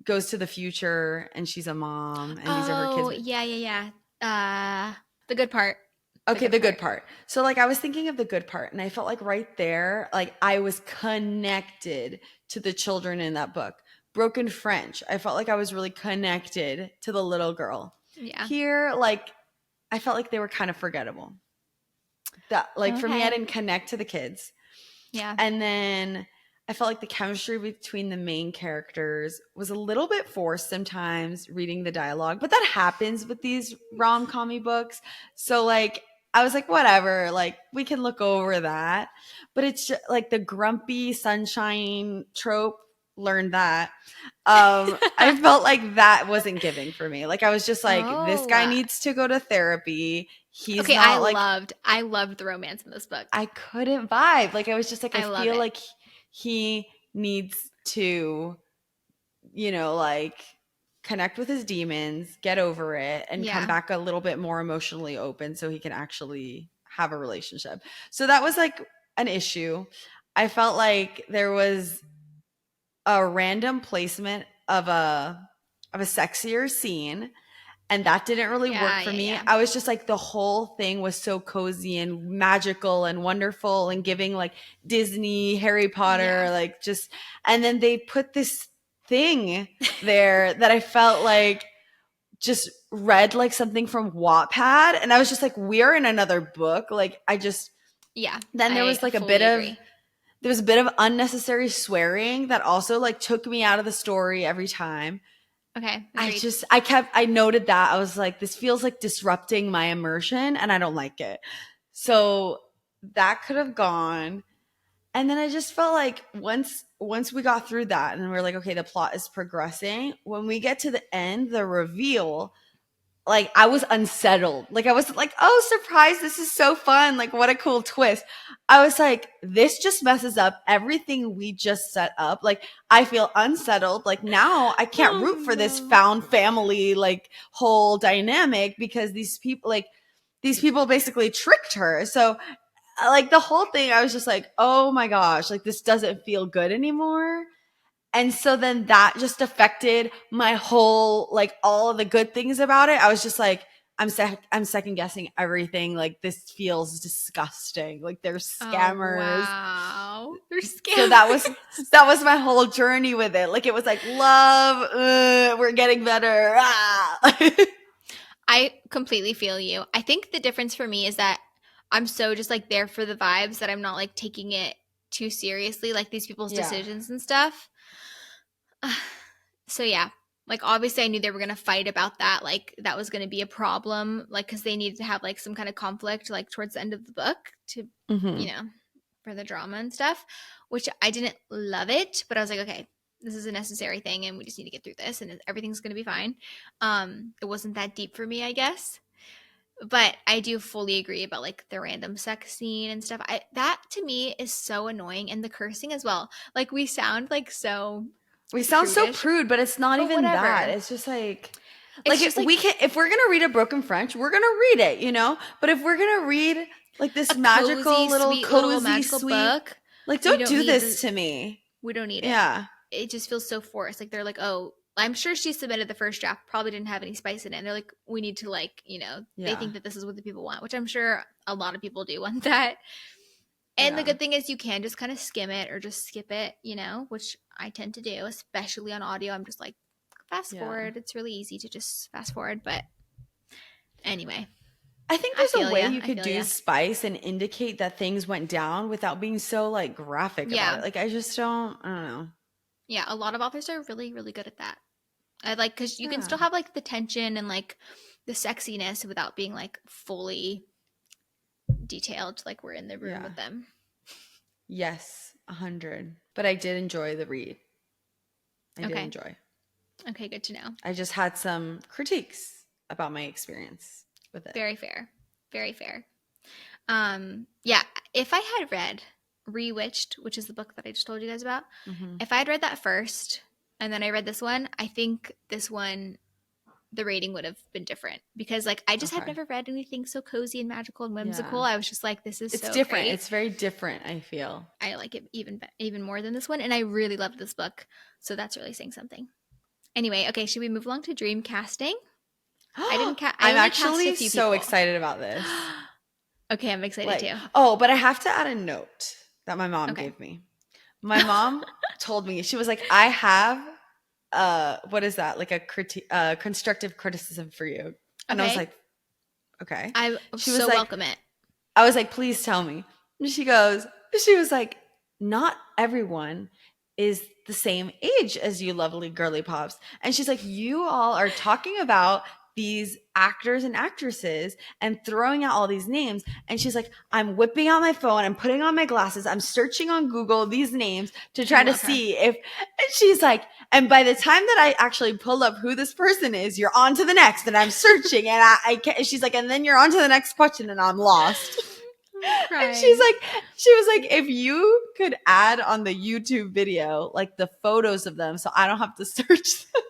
Speaker 2: goes to the future and she's a mom and these are her kids.
Speaker 1: Oh, yeah, yeah, yeah. The Good Part. The
Speaker 2: Okay,
Speaker 1: Good
Speaker 2: the good
Speaker 1: Part.
Speaker 2: part. So like I was thinking of the good part and I felt like right there, like I was connected to the children in that book. Broken French. I felt like I was really connected to the little girl.
Speaker 1: Yeah.
Speaker 2: Here, like I felt like they were kind of forgettable. That like for me, I
Speaker 1: Okay.
Speaker 2: didn't connect to the kids.
Speaker 1: Yeah.
Speaker 2: And then I felt like the chemistry between the main characters was a little bit forced sometimes reading the dialogue, but that happens with these rom-commy books. So like I was like whatever, like we can look over that. But it's just, like the grumpy sunshine trope, learned that. I felt like that wasn't giving for me. Like I was just like this
Speaker 1: Oh.
Speaker 2: guy needs to go to therapy. He's
Speaker 1: Okay,
Speaker 2: not like
Speaker 1: I loved the romance in this book.
Speaker 2: I couldn't vibe. Like I was just like, I
Speaker 1: I love
Speaker 2: feel
Speaker 1: it.
Speaker 2: like he needs to, like connect with his demons, get over it, and come
Speaker 1: Yeah.
Speaker 2: back a little bit more emotionally open so he can actually have a relationship. So that was like an issue. I felt like there was a random placement of a sexier scene and that didn't really work
Speaker 1: Yeah,
Speaker 2: for
Speaker 1: yeah,
Speaker 2: me.
Speaker 1: yeah.
Speaker 2: I was just like the whole thing was so cozy and magical and wonderful and giving like Disney, Harry Potter,
Speaker 1: Yeah.
Speaker 2: like just and then they put this thing there that I felt like just read like something from Wattpad and I was just like we're in another book. Like I just
Speaker 1: Yeah.
Speaker 2: then there
Speaker 1: I
Speaker 2: was like
Speaker 1: fully agree.
Speaker 2: there was a bit of unnecessary swearing that also like took me out of the story every time.
Speaker 1: Okay, agreed.
Speaker 2: I noted that. I was like, this feels like disrupting my immersion and I don't like it. So that could have gone. And then I just felt like once we got through that and we we're like, okay, the plot is progressing. When we get to the end, the reveal, like I was unsettled. Like I was like, oh, surprise, this is so fun. Like what a cool twist. I was like, this just messes up everything we just set up. Like I feel unsettled. Like now I can't
Speaker 1: Oh
Speaker 2: root for this
Speaker 1: no.
Speaker 2: found family like whole dynamic because these people basically tricked her. So like the whole thing I was just like, "Oh my gosh, like this doesn't feel good anymore." And so then that just affected my whole like all of the good things about it. I was just like I'm second guessing everything. Like this feels disgusting. Like they're
Speaker 1: Oh
Speaker 2: scammers.
Speaker 1: wow. They're
Speaker 2: So
Speaker 1: scammers.
Speaker 2: that was my whole journey with it. Like it was like love, we're getting better. Ah.
Speaker 1: I completely feel you. I think the difference for me is that I'm so just like there for the vibes that I'm not like taking it too seriously, like these people's
Speaker 2: Yeah.
Speaker 1: decisions and stuff. So yeah, like obviously I knew they were gonna fight about that. Like that was gonna be a problem, like because they needed to have like some kind of conflict, like towards the end of the book to,
Speaker 2: Hmm.
Speaker 1: you know, for the drama and stuff. Which I didn't love it, but I was like, okay, this is a necessary thing, and we just need to get through this, and everything's gonna be fine. It wasn't that deep for me, I guess. But I do fully agree about like the random sex scene and stuff. That to me is so annoying, and the cursing as well. Like we sound like so
Speaker 2: We sound so
Speaker 1: prudish,
Speaker 2: prude, but it's not
Speaker 1: but
Speaker 2: even that.
Speaker 1: whatever.
Speaker 2: It's just like
Speaker 1: It's just like
Speaker 2: we can if we're gonna read a broken French, we're gonna read it, you know. But if we're gonna read Like this
Speaker 1: A
Speaker 2: magical
Speaker 1: cozy,
Speaker 2: little
Speaker 1: sweet little
Speaker 2: cozy
Speaker 1: magical
Speaker 2: sweet.
Speaker 1: book.
Speaker 2: Like,
Speaker 1: We
Speaker 2: don't
Speaker 1: don't
Speaker 2: do
Speaker 1: need
Speaker 2: this to me.
Speaker 1: We don't need it.
Speaker 2: Yeah.
Speaker 1: It just feels so forced. Like they're like, oh, I'm sure she submitted the first draft, probably didn't have any spice in it. And they're like, we need to like, they think that this is what the people want, which I'm sure a lot of people do want that. And the good thing is you can just kind of skim it or just skip it, which I tend to do, especially on audio. I'm just like, fast forward. It's really easy to just fast forward. But anyway.
Speaker 2: I think there's a way you could do spice and indicate that things went down without being so like graphic about it. Like I don't know.
Speaker 1: Yeah, a lot of authors are really, really good at that. I like, because you can still have like the tension and like the sexiness without being like fully detailed, like we're in the room with them.
Speaker 2: Yes, 100. But I did enjoy the read. I did enjoy.
Speaker 1: Okay, good to know.
Speaker 2: I just had some critiques about my experience with it.
Speaker 1: Very fair. Very fair. Yeah, if I had read Rewitched, which is the book that I just told you guys about, if I had read that first and then I read this one, I think this one, the rating would have been different because like I just had never read anything so cozy and magical and whimsical. I was just like, this is so
Speaker 2: different.
Speaker 1: Great.
Speaker 2: It's very different, I feel.
Speaker 1: I like it even more than this one, and I really loved this book, so that's really saying something. Anyway, okay, should we move along to dream casting? I'm actually
Speaker 2: so excited about this.
Speaker 1: Okay, I'm excited too.
Speaker 2: Oh, but I have to add a note that my mom gave me. My mom told me, she was like, I have what is that? Like a constructive criticism for you. And I was like, okay.
Speaker 1: She was welcome it.
Speaker 2: I was like, please tell me. And she was like, not everyone is the same age as you lovely girly pops. And she's like, you all are talking about these actors and actresses and throwing out all these names. And she's like, I'm whipping out my phone. I'm putting on my glasses. I'm searching on Google these names to try to see if, and she's like, and by the time that I actually pull up who this person is, you're on to the next. And I'm searching and I can't, she's like, and then you're on to the next question and I'm lost. And she was like, if you could add on the YouTube video, like the photos of them, so I don't have to search them.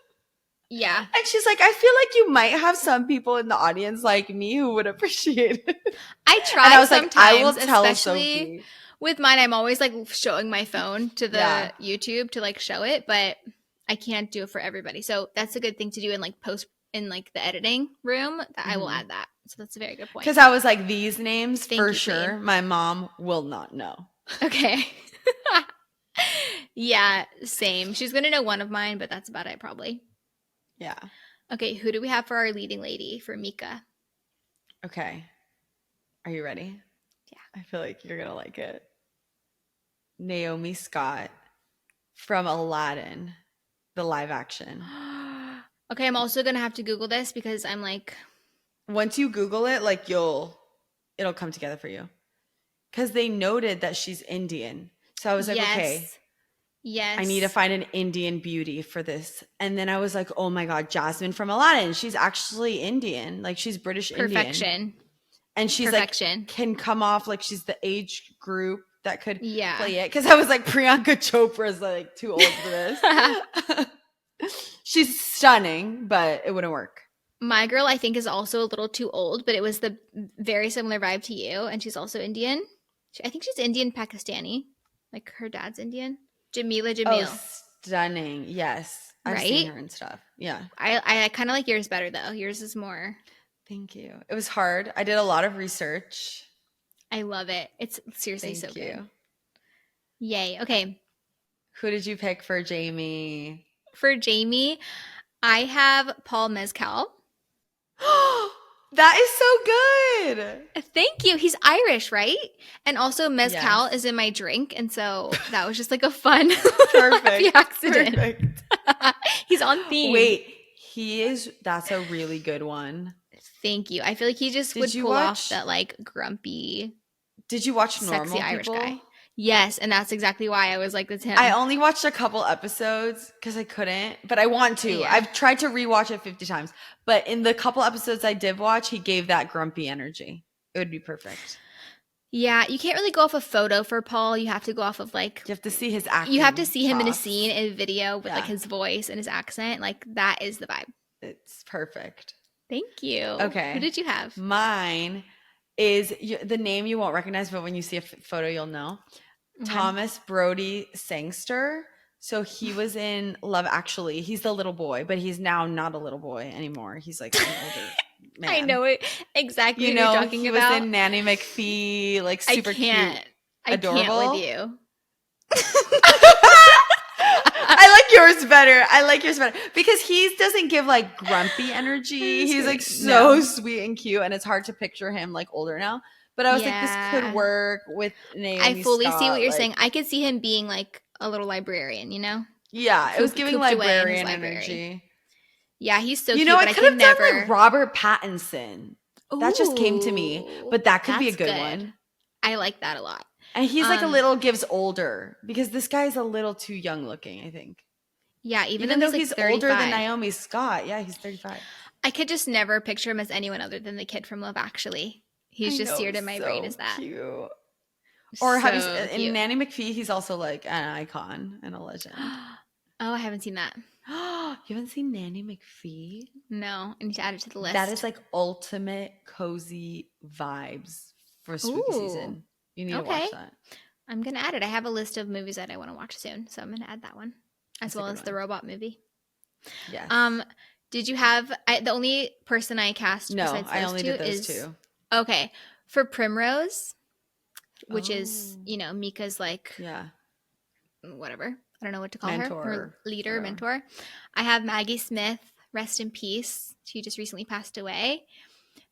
Speaker 1: Yeah.
Speaker 2: And she's like, I feel like you might have some people in the audience like me who would appreciate it.
Speaker 1: I try and I was sometimes, like, I will tell
Speaker 2: especially Sophie.
Speaker 1: With mine, I'm always like showing my phone to the YouTube to like show it, but I can't do it for everybody. So that's a good thing to do in like post in like the editing room that I will add that. So that's a very good point.
Speaker 2: Because I was like, these names for sure, Queen. My mom will not know.
Speaker 1: Okay. Yeah, same. She's going to know one of mine, but that's about it probably.
Speaker 2: Yeah.
Speaker 1: Okay, who do we have for our leading lady for Mika?
Speaker 2: Okay. Are you ready?
Speaker 1: Yeah.
Speaker 2: I feel like you're going to like it. Naomi Scott from Aladdin, the live action.
Speaker 1: Okay, I'm also going to have to Google this because I'm like...
Speaker 2: Once you Google it, like it'll come together for you. Because they noted that she's Indian. So I was like, okay.
Speaker 1: Yes.
Speaker 2: I need to find an Indian beauty for this. And then I was like, oh my God, Jasmine from Aladdin. She's actually Indian. Like she's British Indian. And she's like, can come off like she's the age group that could play it. Because I was like, Priyanka Chopra's like too old for this. She's stunning, but it wouldn't work.
Speaker 1: My girl, I think, is also a little too old, but it was the very similar vibe to you. And she's also Indian. I think she's Indian Pakistani. Like her dad's Indian. Jamila Jamil.
Speaker 2: Oh, stunning. Yes. I've seen her and stuff. Yeah.
Speaker 1: I kind of like yours better, though. Yours is more.
Speaker 2: Thank you. It was hard. I did a lot of research.
Speaker 1: I love it. It's seriously
Speaker 2: Thank
Speaker 1: so
Speaker 2: you.
Speaker 1: good. Yay. Okay.
Speaker 2: Who did you pick for Jamie?
Speaker 1: For Jamie, I have Paul Mescal.
Speaker 2: That is so good.
Speaker 1: Thank you. He's Irish, right? And also mezcal is in my drink. And so that was just like a fun happy accident.
Speaker 2: Perfect.
Speaker 1: He's on theme.
Speaker 2: Wait, that's a really good one.
Speaker 1: Thank you. I feel like he just would pull off that like grumpy.
Speaker 2: Did you watch Normal
Speaker 1: sexy Irish
Speaker 2: People?
Speaker 1: Guy? Yes, and that's exactly why I was like, that's him.
Speaker 2: I only watched a couple episodes because I couldn't, but I want to. Yeah. I've tried to rewatch it 50 times, but in the couple episodes I did watch, he gave that grumpy energy. It would be perfect.
Speaker 1: Yeah, you can't really go off a photo for Paul. You have to go off of like...
Speaker 2: You have to see his acting.
Speaker 1: You have to see him in a scene, in a video with like his voice and his accent. Like that is the vibe.
Speaker 2: It's perfect.
Speaker 1: Thank you.
Speaker 2: Okay.
Speaker 1: Who did you have?
Speaker 2: Mine is the name you won't recognize, but when you see a photo, you'll know.
Speaker 1: Okay.
Speaker 2: Thomas Brody Sangster. So he was in Love Actually. He's the little boy, but he's now not a little boy anymore. He's like an older man.
Speaker 1: I know it exactly who you're talking about.
Speaker 2: He was in Nanny McPhee, like super cute, adorable.
Speaker 1: I can't with you.
Speaker 2: I like yours better because he doesn't give like grumpy energy. He's like so sweet and cute, and it's hard to picture him like older now. But I was like, this could work with Naomi
Speaker 1: I fully
Speaker 2: Scott,
Speaker 1: see what you're saying. I could see him being like a little librarian, you know?
Speaker 2: Yeah, it was giving librarian energy.
Speaker 1: Yeah, he's so cute.
Speaker 2: I could have done like Robert Pattinson.
Speaker 1: Ooh,
Speaker 2: that just came to me, but that could be a good one.
Speaker 1: I like that a lot.
Speaker 2: And he's like a little gives older because this guy's a little too young looking, I think.
Speaker 1: Yeah, even though he's like
Speaker 2: older than Naomi Scott. Yeah, he's 35.
Speaker 1: I could just never picture him as anyone other than the kid from Love Actually. He's just seared in my brain as that.
Speaker 2: Cute. Or have you in Nanny McPhee? He's also like an icon and a legend.
Speaker 1: Oh, I haven't seen that.
Speaker 2: You haven't seen Nanny McPhee?
Speaker 1: No, I need to add it to the list.
Speaker 2: That is like ultimate cozy vibes for spooky season. You need to watch that.
Speaker 1: I'm gonna add it. I have a list of movies that I want to watch soon, so I'm gonna add that one as well as the robot movie.
Speaker 2: Yes.
Speaker 1: Did you have the only person I cast?
Speaker 2: No,
Speaker 1: besides
Speaker 2: I only did those two.
Speaker 1: Okay, for Primrose, which is Mika's like whatever. I don't know what to call her leader, mentor. I have Maggie Smith. Rest in peace. She just recently passed away.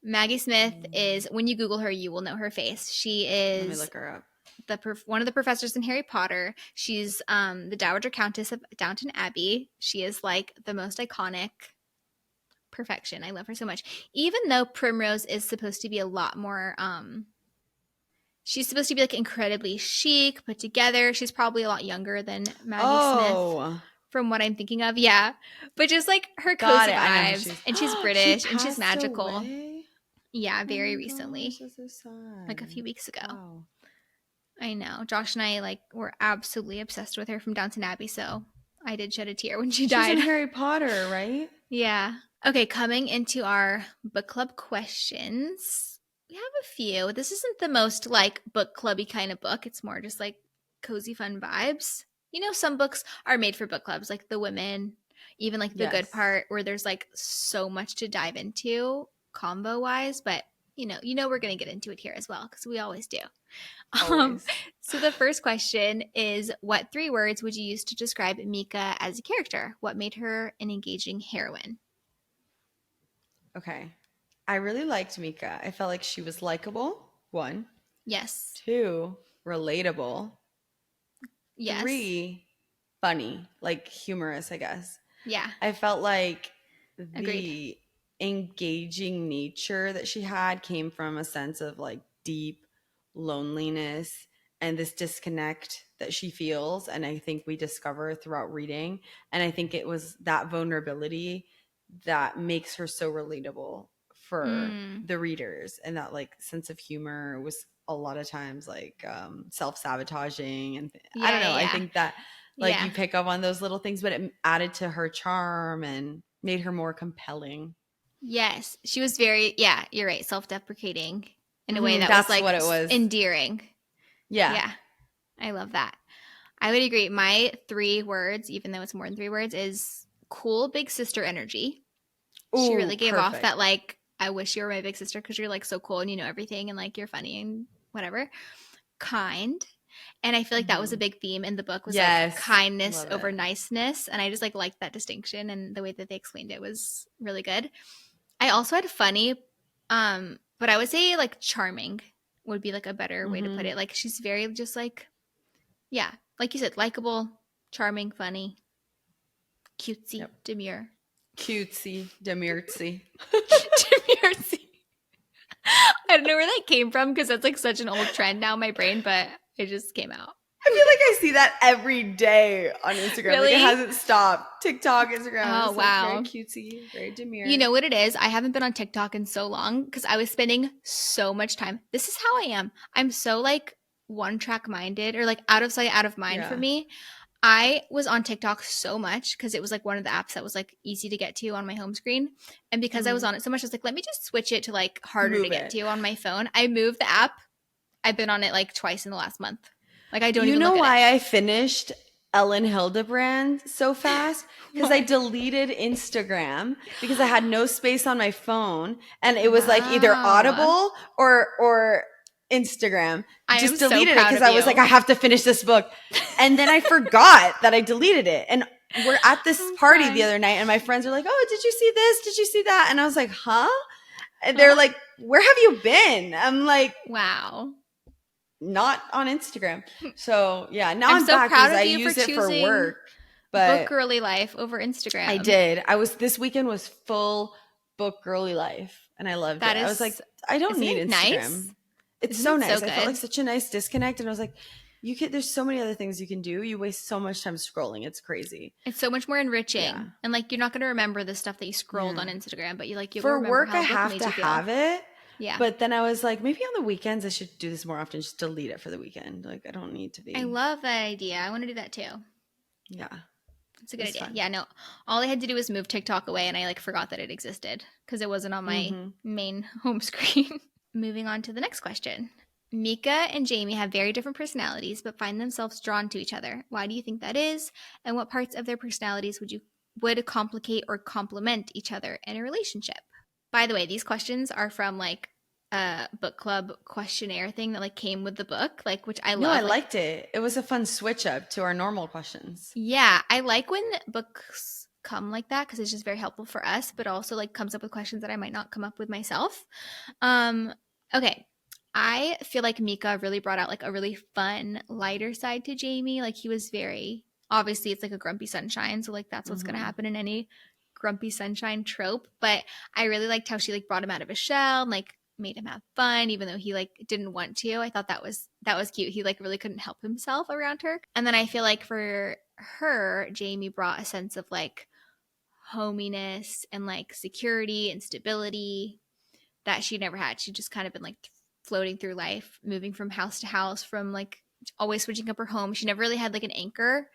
Speaker 1: Maggie Smith is, when you Google her, you will know her face. She is.
Speaker 2: Let me look her up.
Speaker 1: One of the professors in Harry Potter. She's the Dowager Countess of Downton Abbey. She is like the most iconic perfection. I love her so much. Even though Primrose is supposed to be a lot more she's supposed to be like incredibly chic, put together. She's probably a lot younger than Maggie Smith from what I'm thinking of. Yeah. But just like her cozy vibes. And she's British and she's magical.
Speaker 2: Away?
Speaker 1: Yeah, very recently.
Speaker 2: So
Speaker 1: like a few weeks ago.
Speaker 2: Wow.
Speaker 1: I know. Josh and I like were absolutely obsessed with her from Downton Abbey, so I did shed a tear when she died.
Speaker 2: She's in Harry Potter, right?
Speaker 1: Yeah. Okay, coming into our book club questions. We have a few. This isn't the most like book clubby kind of book. It's more just like cozy fun vibes. You know, some books are made for book clubs, like The Women, even like The Good Part, where there's like so much to dive into combo wise, but you know we're going to get into it here as well because we always do. So the first question is, what 3 words would you use to describe Mika as a character? What made her an engaging heroine?
Speaker 2: Okay. I really liked Mika. I felt like she was likable. 1.
Speaker 1: Yes.
Speaker 2: 2, relatable.
Speaker 1: Yes.
Speaker 2: 3, funny, like humorous, I guess.
Speaker 1: Yeah.
Speaker 2: I felt like the engaging nature that she had came from a sense of like deep loneliness and this disconnect that she feels. And I think we discover throughout reading. And I think it was that vulnerability that makes her so relatable for the readers. And that like sense of humor was a lot of times like self-sabotaging. And I don't know. I think that like you pick up on those little things, but it added to her charm and made her more compelling.
Speaker 1: Yes. She was very, you're right, self-deprecating in a way that was like what it was. Endearing. Yeah. I love that. I would agree. My 3 words, even though it's more than 3 words, is cool big sister energy. Ooh, she really gave off that like, I wish you were my big sister because you're like so cool and you know everything and like you're funny and whatever. Kind. And I feel like that was a big theme in the book was like kindness over niceness. And I just like liked that distinction, and the way that they explained it was really good. I also had funny, but I would say like charming would be like a better way to put it. Like she's very just like, like you said, likable, charming, funny, cutesy, demure.
Speaker 2: Cutesy, demurtsy.
Speaker 1: Demurtsy. I don't know where that came from because that's like such an old trend now in my brain, but it just came out.
Speaker 2: I feel like I see that every day on Instagram.
Speaker 1: Really?
Speaker 2: Like it hasn't stopped. TikTok, Instagram.
Speaker 1: Oh, wow.
Speaker 2: Like very cutesy, very demure.
Speaker 1: You know what it is? I haven't been on TikTok in so long because I was spending so much time. This is how I am. I'm so like one track minded or like out of sight, out of mind for me. I was on TikTok so much because it was like one of the apps that was like easy to get to on my home screen. And because I was on it so much, I was like, let me just switch it to like harder to get to on my phone. I moved the app. I've been on it like twice in the last month. Like I don't
Speaker 2: You
Speaker 1: even
Speaker 2: know
Speaker 1: look at
Speaker 2: why
Speaker 1: it.
Speaker 2: I finished Ellen Hildebrand so fast? Because I deleted Instagram because I had no space on my phone, and it was like either
Speaker 1: Wow.
Speaker 2: Audible or Instagram.
Speaker 1: I am
Speaker 2: Just
Speaker 1: so
Speaker 2: deleted it
Speaker 1: proud
Speaker 2: because
Speaker 1: of
Speaker 2: I was like,
Speaker 1: you.
Speaker 2: I have to finish this book. And then I forgot that I deleted it. And we're at this
Speaker 1: I'm
Speaker 2: party the
Speaker 1: crying.
Speaker 2: other night, and my friends are like, oh, did you see this? Did you see that? And I was like, huh? And they're
Speaker 1: Huh?
Speaker 2: like, where have you been? I'm like,
Speaker 1: Wow.
Speaker 2: not on Instagram. So yeah, now
Speaker 1: I'm
Speaker 2: I'm
Speaker 1: so
Speaker 2: back
Speaker 1: proud
Speaker 2: because
Speaker 1: of
Speaker 2: I
Speaker 1: you for
Speaker 2: use it for
Speaker 1: choosing
Speaker 2: work.
Speaker 1: book
Speaker 2: But
Speaker 1: girly life over
Speaker 2: I
Speaker 1: Instagram.
Speaker 2: did. This weekend was full book girly life, and I loved it.
Speaker 1: That
Speaker 2: I was like,
Speaker 1: is,
Speaker 2: I don't
Speaker 1: isn't
Speaker 2: need
Speaker 1: it nice?
Speaker 2: Instagram. It's
Speaker 1: Isn't
Speaker 2: so
Speaker 1: it so
Speaker 2: nice. I felt like
Speaker 1: good?
Speaker 2: such a nice disconnect, and I was like, there's so many other things you can do. You waste so much time scrolling. It's crazy.
Speaker 1: It's so much more
Speaker 2: Yeah.
Speaker 1: enriching. And like you're not going to remember the stuff that you scrolled
Speaker 2: Yeah.
Speaker 1: on Instagram, but you'll
Speaker 2: For
Speaker 1: remember
Speaker 2: work,
Speaker 1: how
Speaker 2: I
Speaker 1: a book
Speaker 2: have
Speaker 1: made
Speaker 2: to
Speaker 1: you feel.
Speaker 2: have it.
Speaker 1: Yeah.
Speaker 2: But then I was like, maybe on the weekends I should do this more often. Just delete it for the weekend. Like I don't need to
Speaker 1: I
Speaker 2: be.
Speaker 1: love that idea. I want to do that too.
Speaker 2: Yeah.
Speaker 1: It's a
Speaker 2: It
Speaker 1: good
Speaker 2: was
Speaker 1: idea.
Speaker 2: fun.
Speaker 1: Yeah, no. All I had to do was move TikTok away and I like forgot that it existed because it wasn't on my
Speaker 2: Mm-hmm.
Speaker 1: main home screen. Moving on to the next question. Mika and Jamie have very different personalities but find themselves drawn to each other. Why do you think that is? And what parts of their personalities would complicate or complement each other in a relationship? By the way, these questions are from like a book club questionnaire thing that like came with the book, like which I
Speaker 2: No, I
Speaker 1: love. Like,
Speaker 2: liked it. It was a fun switch up to our normal questions.
Speaker 1: yeah, I like when books come like that because it's just very helpful for us, but also like comes up with questions that I might not come up with myself. Um, okay. I feel like Mika really brought out like a really fun, lighter side to Jamie. Like he was very obviously it's like a grumpy sunshine, so like that's what's gonna
Speaker 2: Mm-hmm.
Speaker 1: happen in any grumpy sunshine trope. But I really liked how she like brought him out of his shell and like made him have fun, even though he like didn't want to. I thought that was cute. He like really couldn't help himself around her. And then I feel like for her, Jamie brought a sense of like hominess and like security and stability that she never had. She'd just kind of been like floating through life, moving from house to house, from like always switching up her home. She never really had like an anchor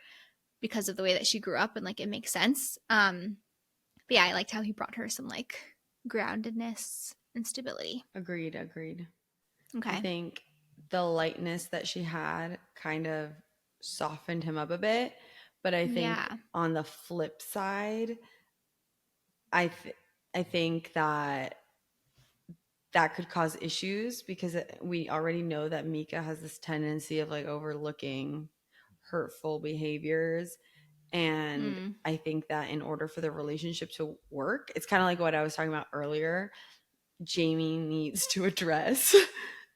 Speaker 1: because of the way that she grew up, and like it makes sense. But yeah, I liked how he brought her some like groundedness and stability.
Speaker 2: Agreed, agreed. I
Speaker 1: Okay.
Speaker 2: think the lightness that she had kind of softened him up a bit. But I think
Speaker 1: Yeah.
Speaker 2: on the flip side, I th- I think that could cause issues because we already know that Mika has this tendency of like overlooking hurtful behaviors. And
Speaker 1: Mm.
Speaker 2: I think that in order for the relationship to work, it's kind of like what I was talking about earlier. Jamie needs to address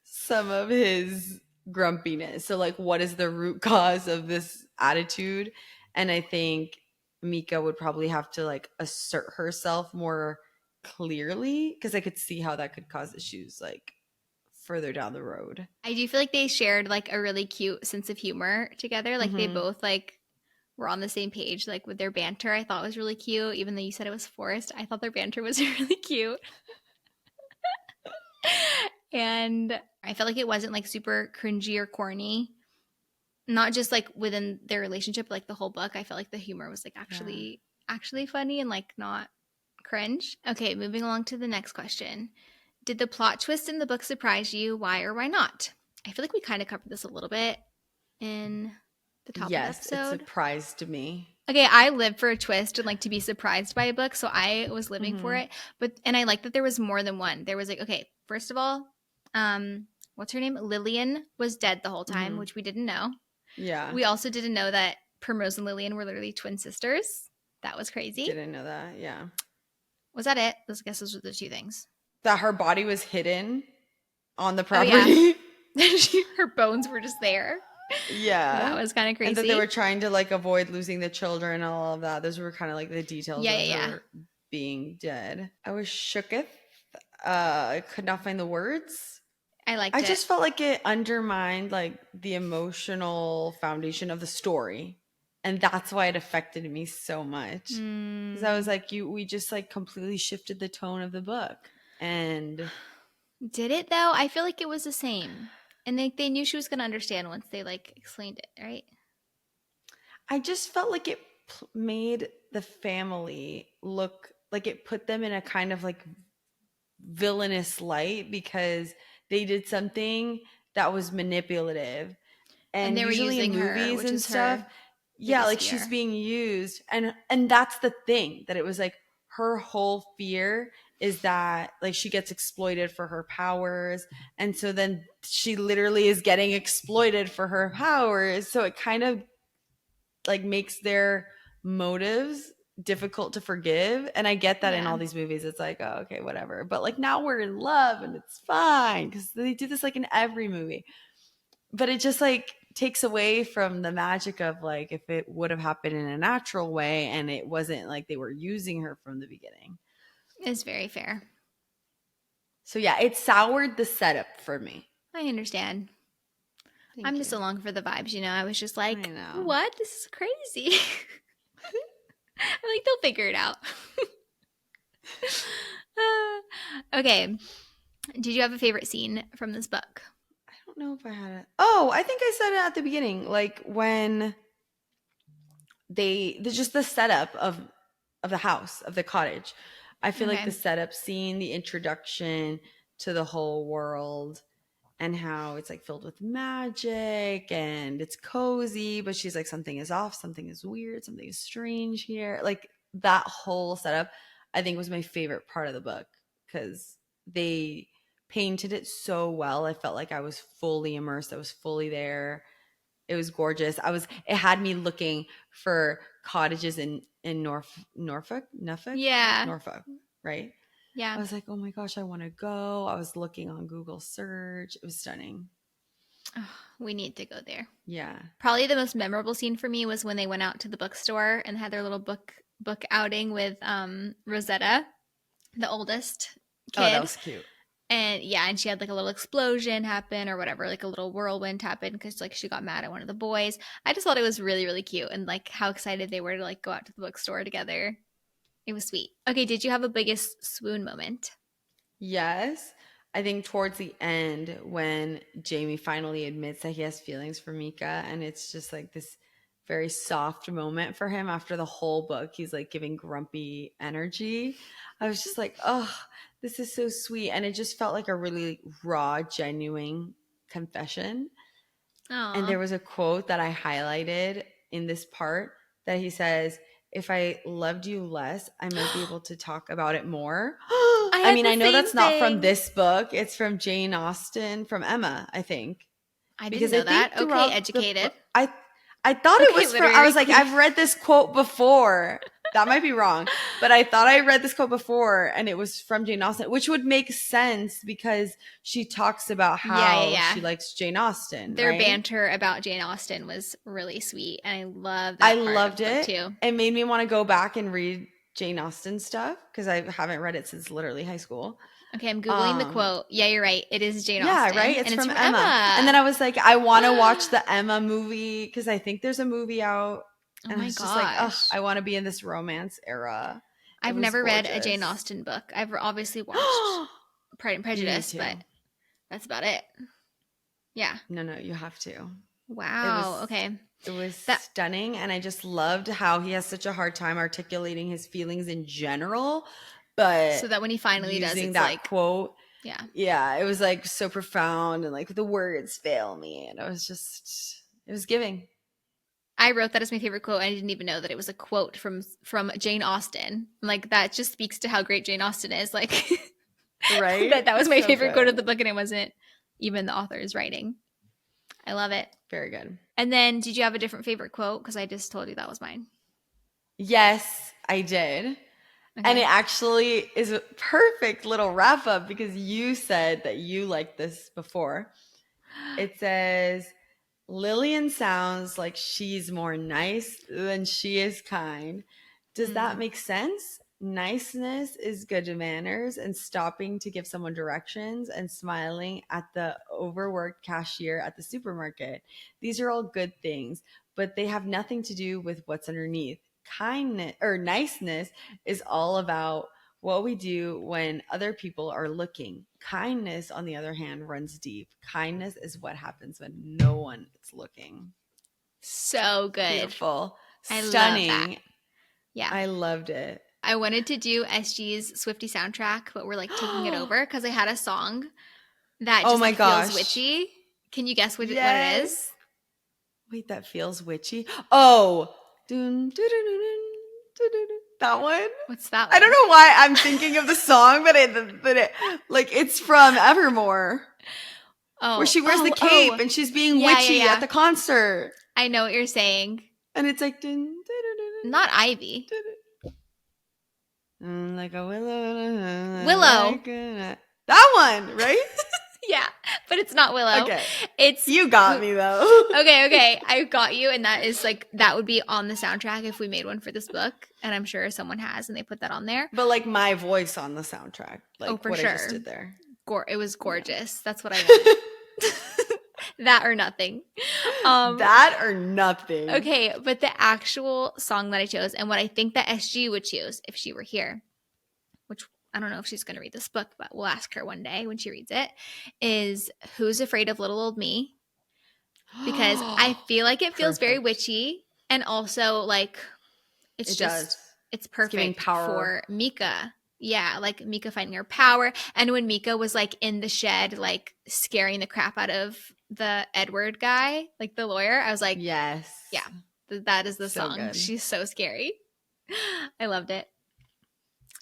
Speaker 2: some of his grumpiness. So, like, what is the root cause of this attitude? And I think Mika would probably have to like assert herself more clearly because I could see how that could cause issues like further down the road.
Speaker 1: I do feel like they shared like a really cute sense of humor together. Like they
Speaker 2: Mm-hmm.
Speaker 1: both like were on the same page, like with their banter. I thought was really cute. Even though you said it was forced, I thought their banter was really cute. And I felt like it wasn't like super cringy or corny. Not just like within their relationship, but like the whole book. I felt like the humor was like
Speaker 2: Yeah.
Speaker 1: actually funny and like not cringe. Okay, moving along to the next question. Did the plot twist in the book surprise you? Why or why not? I feel like we kind of covered this a little bit in the top of the
Speaker 2: Yes, it
Speaker 1: episode.
Speaker 2: surprised me.
Speaker 1: Okay, I live for a twist and like to be surprised by a book, so I was living for
Speaker 2: Mm-hmm.
Speaker 1: it. And I like that there was more than one. There was like, okay, first of all, what's her name? Lillian was dead the whole time,
Speaker 2: Mm-hmm.
Speaker 1: which we didn't know.
Speaker 2: Yeah.
Speaker 1: We also didn't know that Primrose and Lillian were literally twin sisters. That was crazy.
Speaker 2: Didn't know that. Yeah.
Speaker 1: Was that it? I guess those were the two things.
Speaker 2: That her body was hidden on the
Speaker 1: Oh yeah,
Speaker 2: property.
Speaker 1: her bones were just there. That
Speaker 2: Yeah.
Speaker 1: was kind of
Speaker 2: And that they were
Speaker 1: crazy.
Speaker 2: trying to like avoid losing the children and all of that. Those were kind of like the details
Speaker 1: Yeah,
Speaker 2: of
Speaker 1: yeah, yeah.
Speaker 2: her being dead. I was shooketh. I could not find the words.
Speaker 1: I
Speaker 2: I
Speaker 1: liked it.
Speaker 2: just felt like it undermined like the emotional foundation of the story. And that's why it affected me so much. Because I was
Speaker 1: Mm.
Speaker 2: like, we just like completely shifted the tone of the book. And
Speaker 1: Did it though? I feel like it was the same. And they knew she was gonna understand once they like explained it, right?
Speaker 2: I just felt like it made the family look like it put them in a kind of like villainous light because they did something that was manipulative.
Speaker 1: And
Speaker 2: And
Speaker 1: they were
Speaker 2: usually in
Speaker 1: using her,
Speaker 2: movies
Speaker 1: which
Speaker 2: and
Speaker 1: is
Speaker 2: stuff,
Speaker 1: her
Speaker 2: yeah,
Speaker 1: biggest
Speaker 2: like she's
Speaker 1: fear.
Speaker 2: being used. And that's the thing, that it was like her whole fear is that like she gets exploited for her powers. And so then she literally is getting exploited for her powers. So it kind of like makes their motives difficult to forgive. And I get that in
Speaker 1: Yeah.
Speaker 2: all these movies, it's like, oh, okay, whatever. But like now we're in love and it's fine because they do this like in every movie. But it just like takes away from the magic of like if it would have happened in a natural way and it wasn't like they were using her from the beginning.
Speaker 1: It's very fair.
Speaker 2: So yeah, it soured the setup for me.
Speaker 1: I understand. I'm
Speaker 2: Thank
Speaker 1: just
Speaker 2: you.
Speaker 1: along for the vibes, you know. I was just
Speaker 2: I
Speaker 1: like,
Speaker 2: know.
Speaker 1: what? This is crazy. I'm like, they'll figure it out. Okay. Did you have a favorite scene from this book?
Speaker 2: I don't know if I had it. Oh, I think I said it at the beginning. Like when there's just the setup of the house, of the cottage. I feel like the
Speaker 1: Okay.
Speaker 2: setup scene, the introduction to the whole world, and how it's like filled with magic and it's cozy, but she's like, something is off, something is weird, something is strange here. Like that whole setup, I think was my favorite part of the book because they painted it so well. I felt like I was fully immersed. I was fully there. It was gorgeous. It had me looking for cottages in
Speaker 1: Yeah.
Speaker 2: Norfolk, right?
Speaker 1: Yeah.
Speaker 2: I was like, oh my gosh, I want to go. I was looking on Google search. It was stunning.
Speaker 1: Oh, we need to go there.
Speaker 2: Yeah.
Speaker 1: Probably the most memorable scene for me was when they went out to the bookstore and had their little book outing with Rosetta, the oldest
Speaker 2: Oh, that
Speaker 1: kid.
Speaker 2: was cute.
Speaker 1: And yeah, and she had like a little explosion happen or whatever, like a little whirlwind happen because like she got mad at one of the boys. I just thought it was really, really cute and like how excited they were to like go out to the bookstore together. It was sweet. Okay, did you have a biggest swoon moment?
Speaker 2: Yes. I think towards the end when Jamie finally admits that he has feelings for Mika, and it's just like this very soft moment for him after the whole book. He's like giving grumpy energy. I was just like, oh, this is so sweet. And it just felt like a really raw, genuine confession. And
Speaker 1: Aw.
Speaker 2: there was a quote that I highlighted in this part that he says, if I loved you less, I might be able to talk about it more.
Speaker 1: I
Speaker 2: I
Speaker 1: had
Speaker 2: mean,
Speaker 1: the
Speaker 2: I know
Speaker 1: same
Speaker 2: that's not from
Speaker 1: thing.
Speaker 2: this book. It's from Jane Austen, from Emma, I think.
Speaker 1: I didn't
Speaker 2: Because I
Speaker 1: know that.
Speaker 2: think
Speaker 1: Okay,
Speaker 2: throughout the
Speaker 1: educated.
Speaker 2: book, I thought it
Speaker 1: Okay,
Speaker 2: was from, I
Speaker 1: literary
Speaker 2: was like, I've
Speaker 1: queen.
Speaker 2: read this quote before. That might be wrong, but I thought I read this quote before and it was from Jane Austen, which would make sense because she talks about
Speaker 1: Yeah, yeah,
Speaker 2: how
Speaker 1: yeah.
Speaker 2: she likes Jane Austen,
Speaker 1: Their
Speaker 2: right?
Speaker 1: banter about Jane Austen was really sweet, and I love
Speaker 2: I
Speaker 1: that part of
Speaker 2: loved
Speaker 1: the book
Speaker 2: it.
Speaker 1: too.
Speaker 2: It made me want to go back and read Jane Austen stuff because I haven't read it since literally high school.
Speaker 1: Okay, I'm googling the
Speaker 2: Um,
Speaker 1: quote. Yeah, you're right. It is Jane
Speaker 2: yeah, right.
Speaker 1: Austen,
Speaker 2: It's
Speaker 1: and it's
Speaker 2: from
Speaker 1: from
Speaker 2: Emma. And then
Speaker 1: Emma.
Speaker 2: I was like, I want to watch the Emma movie because I think there's a movie out.
Speaker 1: Oh
Speaker 2: And I
Speaker 1: my
Speaker 2: was just like, oh,
Speaker 1: gosh.
Speaker 2: I want to be in this romance era. It
Speaker 1: I've
Speaker 2: was
Speaker 1: never read a Jane
Speaker 2: gorgeous.
Speaker 1: Austen book. I've obviously watched Pride and
Speaker 2: You need
Speaker 1: Prejudice, but
Speaker 2: to.
Speaker 1: that's about it. Yeah.
Speaker 2: No, you have to. It
Speaker 1: Wow.
Speaker 2: was
Speaker 1: Okay.
Speaker 2: it was
Speaker 1: That
Speaker 2: stunning, and I just loved how he has such a hard time articulating his feelings in general, but
Speaker 1: so that when he finally does,
Speaker 2: using
Speaker 1: it's
Speaker 2: that
Speaker 1: like,
Speaker 2: quote,
Speaker 1: yeah.
Speaker 2: yeah, it was like so profound and like the words fail me, and it was giving.
Speaker 1: I wrote that as my favorite quote. And I didn't even know that it was a quote from Jane Austen. Like that just speaks to how great Jane Austen is. Like
Speaker 2: Right?
Speaker 1: that was
Speaker 2: It's
Speaker 1: my
Speaker 2: so
Speaker 1: favorite quote of
Speaker 2: good.
Speaker 1: the book, and it wasn't even the author's writing. I love it.
Speaker 2: Very good.
Speaker 1: And then, did you have a different favorite quote? Because I just told you that was mine.
Speaker 2: Yes, I did. And
Speaker 1: Okay.
Speaker 2: it actually is a perfect little wrap up because you said that you liked this before. It says, Lillian sounds like she's more nice than she is kind. Does that make sense? Niceness is good manners, and stopping to give someone directions and smiling at the overworked cashier at the supermarket. These are all good things, but they have nothing to do with what's underneath. Kindness or niceness is all about what we do when other people are looking. Kindness, on the other hand, runs deep. Kindness is what happens when no one is looking.
Speaker 1: So good.
Speaker 2: Beautiful.
Speaker 1: Stunning.
Speaker 2: Love that.
Speaker 1: Yeah.
Speaker 2: I loved it.
Speaker 1: I wanted to do SG's Swiftie soundtrack, but we're like taking it over because I had a song that just feels witchy. Can you guess what it is?
Speaker 2: Wait, that feels witchy? Oh. That one?
Speaker 1: What's that one?
Speaker 2: I don't know why I'm thinking of the song, but it's from Evermore.
Speaker 1: Oh.
Speaker 2: Where she wears the cape and she's being witchy at the concert.
Speaker 1: I know what you're saying.
Speaker 2: And it's like...
Speaker 1: Not Ivy.
Speaker 2: Like a willow.
Speaker 1: Willow.
Speaker 2: That one, right?
Speaker 1: Yeah, but it's not Willow.
Speaker 2: Okay.
Speaker 1: It's
Speaker 2: you got me though.
Speaker 1: Okay. I got you, and that is like that would be on the soundtrack if we made one for this book, and I'm sure someone has, and they put that on there.
Speaker 2: But like my voice on the soundtrack, like
Speaker 1: for
Speaker 2: what
Speaker 1: sure.
Speaker 2: I just did there.
Speaker 1: It was gorgeous. That's what I wanted. That or nothing.
Speaker 2: That or nothing.
Speaker 1: Okay, but the actual song that I chose, and what I think that SG would choose if she were here, which I don't know if she's going to read this book, but we'll ask her one day when she reads it, is Who's Afraid of Little Old Me? Because I feel like it feels very witchy, and also like it's perfect for Mika. Yeah, like Mika finding her power. And when Mika was like in the shed, like scaring the crap out of the Edward guy, like the lawyer, I was like,
Speaker 2: yes.
Speaker 1: Yeah, that is the song.
Speaker 2: Good.
Speaker 1: She's so scary. I loved it.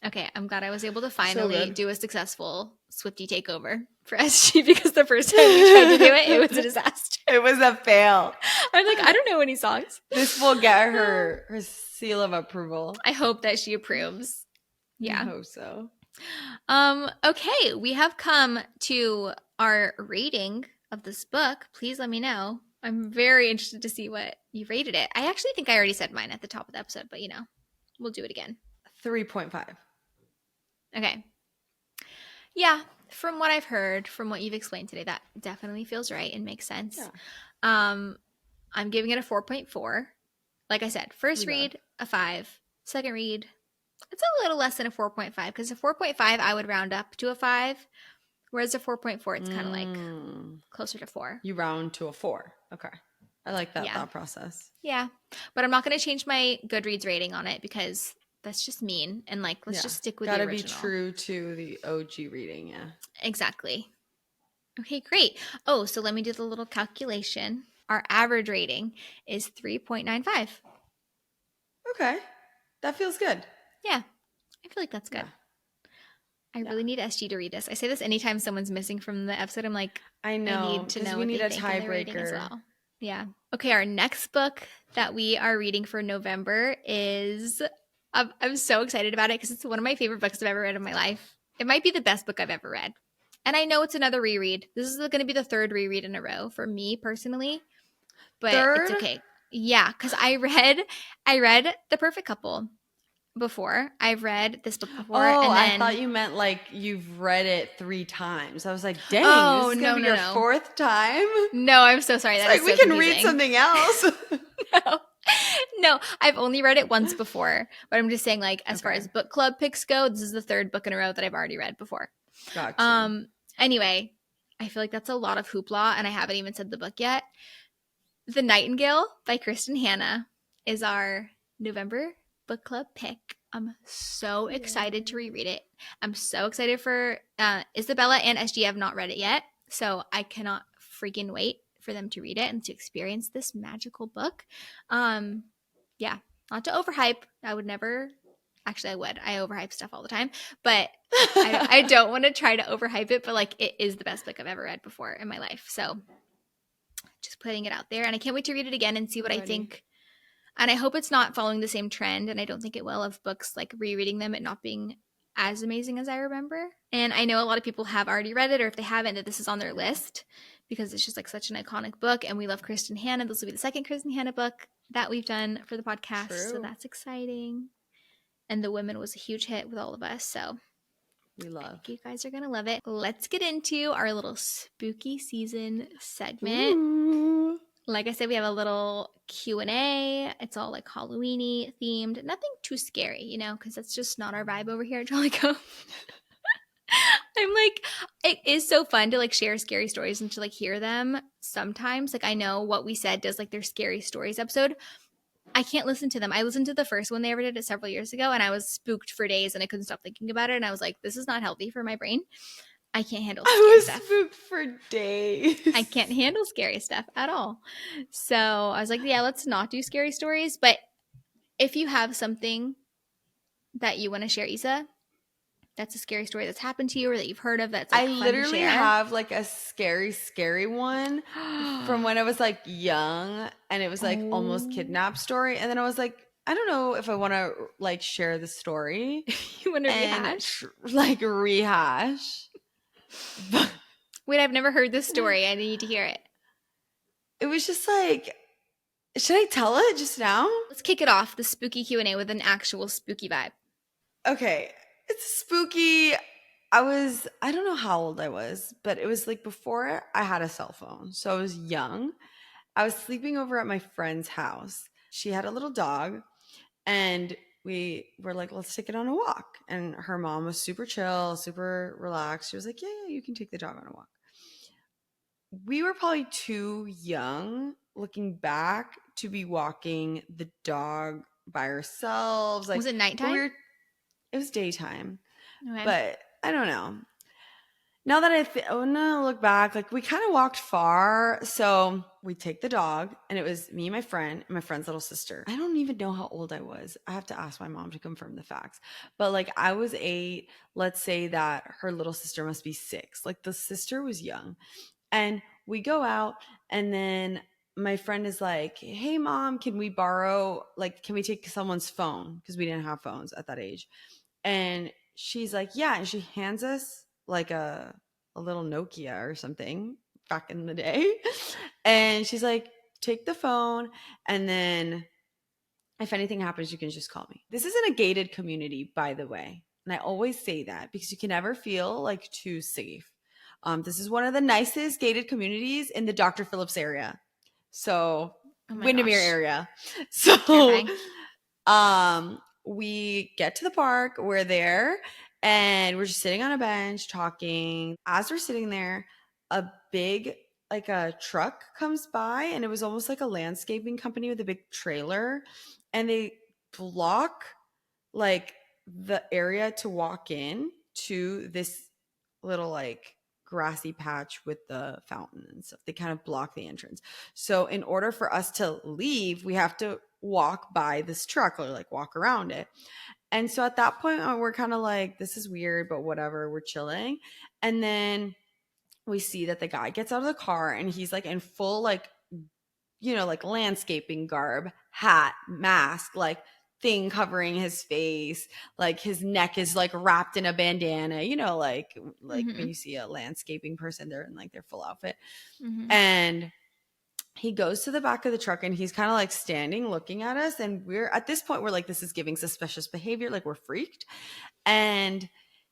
Speaker 1: Okay, I'm glad I was able to finally do a successful Swiftie takeover for SG because the first time we tried to do it, it was a disaster.
Speaker 2: It was a fail.
Speaker 1: I'm like, I don't know any songs.
Speaker 2: This will get her seal of approval.
Speaker 1: I hope that she approves. Yeah.
Speaker 2: I hope so.
Speaker 1: Okay, we have come to our rating of this book. Please let me know. I'm very interested to see what you rated it. I actually think I already said mine at the top of the episode, but we'll do it again.
Speaker 2: 3.5.
Speaker 1: Okay. Yeah, from what I've heard, from what you've explained today, that definitely feels right and makes sense. Yeah. I'm giving it a 4.4. Like I said, first read, a 5. Second read, it's a little less than a 4.5 because a 4.5 I would round up to a 5, whereas a 4.4 it's kind of like closer to 4.
Speaker 2: You round to a 4. Okay. I like that thought process.
Speaker 1: Yeah. But I'm not going to change my Goodreads rating on it because that's just mean. And like, let's just stick with the original.
Speaker 2: Gotta be true to the OG reading, yeah.
Speaker 1: Exactly. Okay, great. Oh, so let me do the little calculation. Our average rating is 3.95.
Speaker 2: Okay. That feels good.
Speaker 1: Yeah. I feel like that's good. Yeah. I really need SG to read this. I say this anytime someone's missing from the episode. I'm like, I need to know what they think in their rating as well. Yeah. Okay, our next book that we are reading for November is... I'm so excited about it because it's one of my favorite books I've ever read in my life. It might be the best book I've ever read. And I know it's another reread. This is going to be the third reread in a row for me personally. But it's okay. Yeah, because I read The Perfect Couple before. I've read this book before.
Speaker 2: Oh, and then, I thought you meant like you've read it 3 times. I was like, dang, this is going to be your 4th time?
Speaker 1: No, I'm so sorry. That is
Speaker 2: we
Speaker 1: so
Speaker 2: can read something else.
Speaker 1: No, I've only read it once before, but I'm just saying, like, as far as book club picks go, this is the 3rd book in a row that I've already read before.
Speaker 2: Gotcha.
Speaker 1: Anyway, I feel like that's a lot of hoopla, and I haven't even said the book yet. The Nightingale by Kristin Hannah is our November book club pick. I'm so excited to reread it. I'm so excited for Isabella and SG have not read it yet, so I cannot freaking wait for them to read it and to experience this magical book. Yeah, not to overhype. I would never. Actually, I would. I overhype stuff all the time, but I don't want to try to overhype it. But like, it is the best book I've ever read before in my life. So, just putting it out there, and I can't wait to read it again and see what I think. And I hope it's not following the same trend, and I don't think it will, of books like rereading them and not being as amazing as I remember. And I know a lot of people have already read it, or if they haven't, that this is on their list because it's just like such an iconic book, and we love Kristin Hannah. This will be the 2nd Kristin Hannah book that we've done for the podcast. True. So that's exciting. And The Women was a huge hit with all of us. So
Speaker 2: we love.
Speaker 1: I think you guys are going to love it. Let's get into our little spooky season segment.
Speaker 2: Ooh.
Speaker 1: Like I said, we have a little Q&A. It's all like Halloween-y themed. Nothing too scary, because that's just not our vibe over here at Jolly Cove. I'm like, it is so fun to like share scary stories and to like hear them sometimes. Like I know What We Said does like their scary stories episode. I can't listen to them. I listened to the first one they ever did it several years ago and I was spooked for days and I couldn't stop thinking about it. And I was like, this is not healthy for my brain. I can't handle
Speaker 2: I
Speaker 1: scary
Speaker 2: was
Speaker 1: stuff.
Speaker 2: spooked for days.
Speaker 1: I can't handle scary stuff at all. So I was like, yeah, let's not do scary stories. But if you have something that you want to share, Isa, that's a scary story that's happened to you or that you've heard of that's like
Speaker 2: I
Speaker 1: fun to
Speaker 2: literally
Speaker 1: share.
Speaker 2: have like a scary one from when I was like young, and it was like almost kidnapped story. And then I was like, I don't know if I want to like share the story.
Speaker 1: You want to
Speaker 2: and
Speaker 1: rehash?
Speaker 2: like rehash. But
Speaker 1: Wait, I've never heard this story. I need to hear it.
Speaker 2: it was just like, should I tell it just now?
Speaker 1: Let's kick it off, the spooky Q&A with an actual spooky vibe.
Speaker 2: Okay, it's spooky. I don't know how old I was, but it was like before I had a cell phone. So I was young. I was sleeping over at my friend's house. She had a little dog, and we were like, let's take it on a walk. And her mom was super chill, super relaxed. She was like, yeah, you can take the dog on a walk. We were probably too young looking back to be walking the dog by ourselves. Like,
Speaker 1: was it nighttime?
Speaker 2: It was daytime.
Speaker 1: Okay.
Speaker 2: But I don't know. Now that when I look back, like we kind of walked far. So we take the dog, and it was me and my friend and my friend's little sister. I don't even know how old I was. I have to ask my mom to confirm the facts. But like I was 8. Let's say that her little sister must be 6. Like the sister was young. And we go out, and then my friend is like, hey mom, can we take someone's phone? Because we didn't have phones at that age. And she's like, yeah. And she hands us like a little Nokia or something back in the day. And she's like, take the phone, and then if anything happens, you can just call me. This isn't a gated community, by the way. And I always say that because you can never feel like too safe. This is one of the nicest gated communities in the Dr. Phillips area. So Windermere area. So we get to the park, we're there, and we're just sitting on a bench talking. As we're sitting there, a big like a truck comes by, and it was almost like a landscaping company with a big trailer, and they block like the area to walk in to this little like grassy patch with the fountain and stuff. They kind of block the entrance. So in order for us to leave, we have to walk by this truck or like walk around it. And so at that point, we're kind of like, this is weird, but whatever, we're chilling. And then we see that the guy gets out of the car, and he's like in full like, like landscaping garb, hat, mask, like thing covering his face, like his neck is like wrapped in a bandana, like when you see a landscaping person, they're in like their full outfit. And he goes to the back of the truck, and he's kind of like standing looking at us, and we're at this point, we're like, this is giving suspicious behavior, like we're freaked. And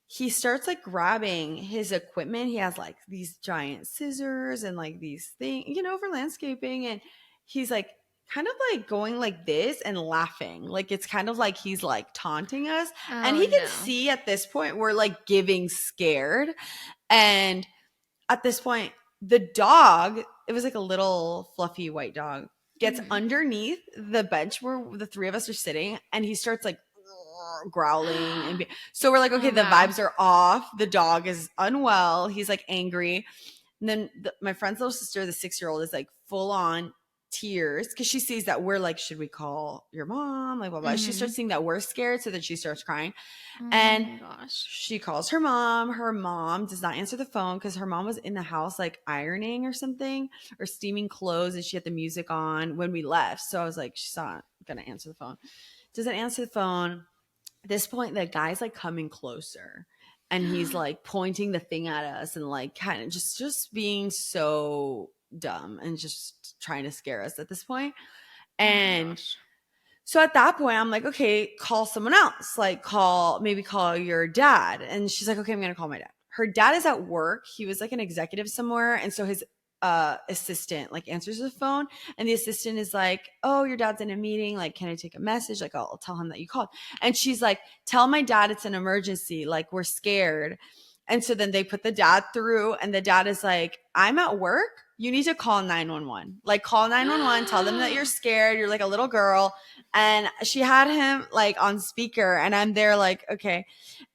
Speaker 2: he starts like grabbing his equipment. He has like these giant scissors and like these things, for landscaping. And he's like kind of like going like this and laughing. Like it's kind of like he's like taunting us. And he can see at this point we're like giving scared. And at this point, the dog, it was like a little fluffy white dog, gets underneath the bench where the 3 of us are sitting, and he starts like growling. And so we're like, okay, the vibes are off. The dog is unwell. He's like angry. And then my friend's little sister, the 6-year-old, is like full on tears because she sees that we're like, should we call your mom? Like, blah, blah. She starts seeing that we're scared, so then she starts crying. And she calls her mom. Her mom does not answer the phone because her mom was in the house like ironing or something or steaming clothes, and she had the music on when we left. So I was like, she's not gonna answer the phone. Doesn't answer the phone. At this point, the guy's like coming closer, and he's like pointing the thing at us and like kind of just being so dumb and just trying to scare us at this point. And so at that point, I'm like, okay, call someone else. Like maybe call your dad. And she's like, okay, I'm going to call my dad. Her dad is at work. He was like an executive somewhere. And so his assistant like answers the phone, and the assistant is like, oh, your dad's in a meeting. Like, can I take a message? Like, I'll tell him that you called. And she's like, tell my dad it's an emergency. Like, we're scared. And so then they put the dad through, and the dad is like, I'm at work. You need to call 911. Like, call 911, tell them that you're scared. You're like a little girl. And she had him like on speaker, and I'm there like, okay.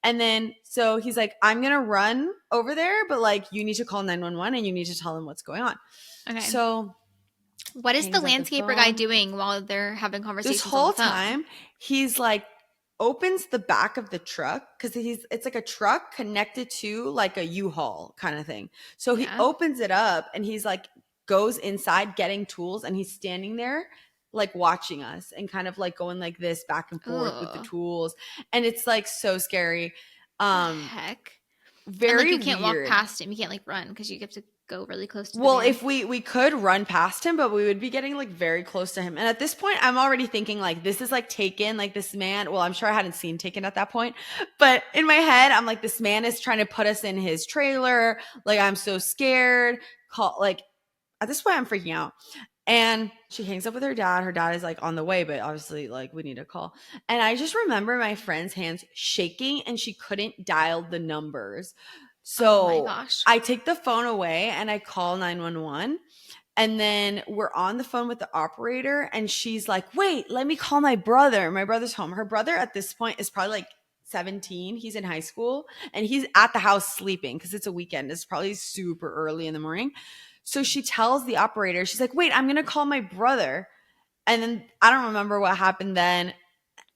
Speaker 2: And then so he's like, I'm going to run over there, but like, you need to call 911 and you need to tell them what's going on.
Speaker 1: Okay.
Speaker 2: So
Speaker 1: what is the landscaper guy doing while they're having conversations?
Speaker 2: This whole time, he's like, opens the back of the truck because it's like a truck connected to like a U-Haul kind of thing. So he opens it up and he's like goes inside getting tools, and he's standing there like watching us and kind of like going like this back and forth with the tools, and it's like so scary.
Speaker 1: Heck.
Speaker 2: Very
Speaker 1: and, like, you can't
Speaker 2: weird.
Speaker 1: walk past him. You can't like run because you have to go really close to the
Speaker 2: Well,
Speaker 1: van.
Speaker 2: if we could run past him, but we would be getting like very close to him. And at this point, I'm already thinking like, this is like Taken, like this man. Well, I'm sure I hadn't seen Taken at that point, but in my head, I'm like, this man is trying to put us in his trailer. Like, I'm so scared. Like at this point, I'm freaking out. And she hangs up with her dad. Her dad is like on the way, but obviously like we need a call. And I just remember my friend's hands shaking and she couldn't dial the numbers. So
Speaker 1: oh my gosh.
Speaker 2: I take the phone away and I call 911. And then we're on the phone with the operator and she's like, wait, let me call my brother. My brother's home. Her brother at this point is probably like 17. He's in high school and he's at the house sleeping because it's a weekend. It's probably super early in the morning. So she tells the operator, she's like, wait, I'm going to call my brother. And then I don't remember what happened then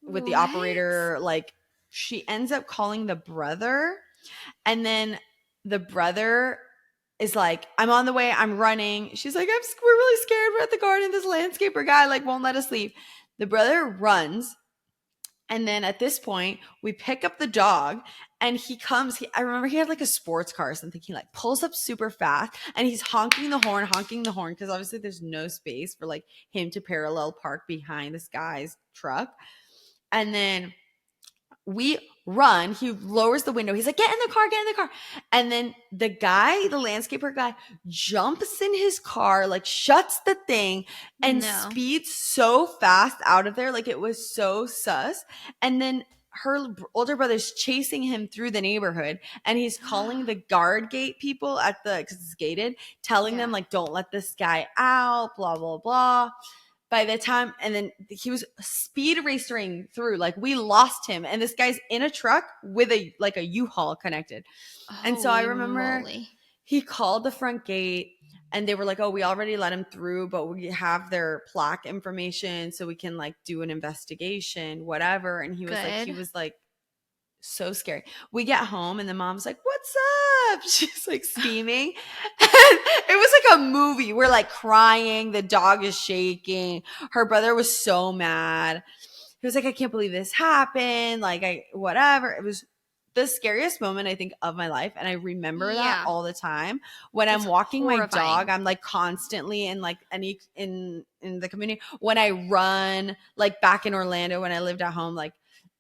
Speaker 2: with the operator. Like, she ends up calling the brother. And then the brother is like, I'm on the way. I'm running. She's like, we're really scared. We're at the garden. This landscaper guy like won't let us leave. The brother runs. And then at this point, we pick up the dog and he comes. I remember he had like a sports car or something. He like pulls up super fast and he's honking the horn because obviously there's no space for like him to parallel park behind this guy's truck. And then we run. He lowers the window. He's like, get in the car. And then the landscaper guy jumps in his car, like shuts the thing and speeds so fast out of there. Like it was so sus. And then her older brother's chasing him through the neighborhood and he's calling the guard gate people because it's gated, telling them like, don't let this guy out, blah, blah, blah. By the time, and then he was speed racing through, like we lost him, and this guy's in a truck with a U-Haul connected. And so I remember he called the front gate and they were like, oh, we already let him through, but we have their plaque information so we can like do an investigation, whatever. And he was like so scary. We get home and the mom's like, what's up? She's like steaming. And it was like a movie. We're like crying. The dog is shaking. Her brother was so mad. He was like, I can't believe this happened. Like whatever. It was the scariest moment I think of my life. And I remember that all the time. When I'm walking my dog, I'm like constantly in like in the community. When I run, like back in Orlando, when I lived at home, like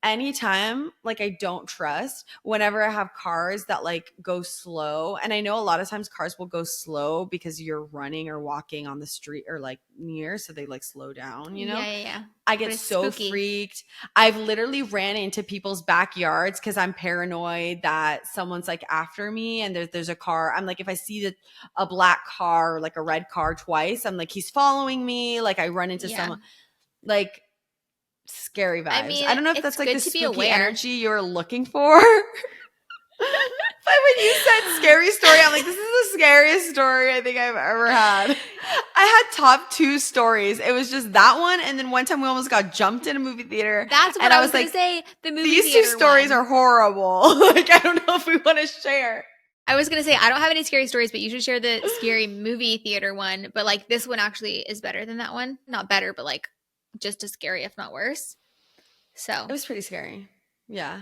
Speaker 2: anytime like I don't trust, whenever I have cars that like go slow, and I know a lot of times cars will go slow because you're running or walking on the street or like near, so they like slow down, you know?
Speaker 1: Yeah.
Speaker 2: I get so freaked. I've literally ran into people's backyards because I'm paranoid that someone's like after me and there's a car. I'm like, if I see a black car or like a red car twice, I'm like, he's following me. Like I run into someone like scary vibes. I don't know if that's like the spooky energy you're looking for. But when you said scary story, I'm like, this is the scariest story I think I've ever had. I had top 2 stories. It was just that one, and then one time we almost got jumped in a movie theater.
Speaker 1: That's what I was going to say. The movie
Speaker 2: these
Speaker 1: theater
Speaker 2: 2 stories are horrible. Like I don't know if we want to share.
Speaker 1: I was going to say, I don't have any scary stories, but you should share the scary movie theater one. But like this one actually is better than that one. Not better, but like just as scary, if not worse. So
Speaker 2: it was pretty scary. Yeah.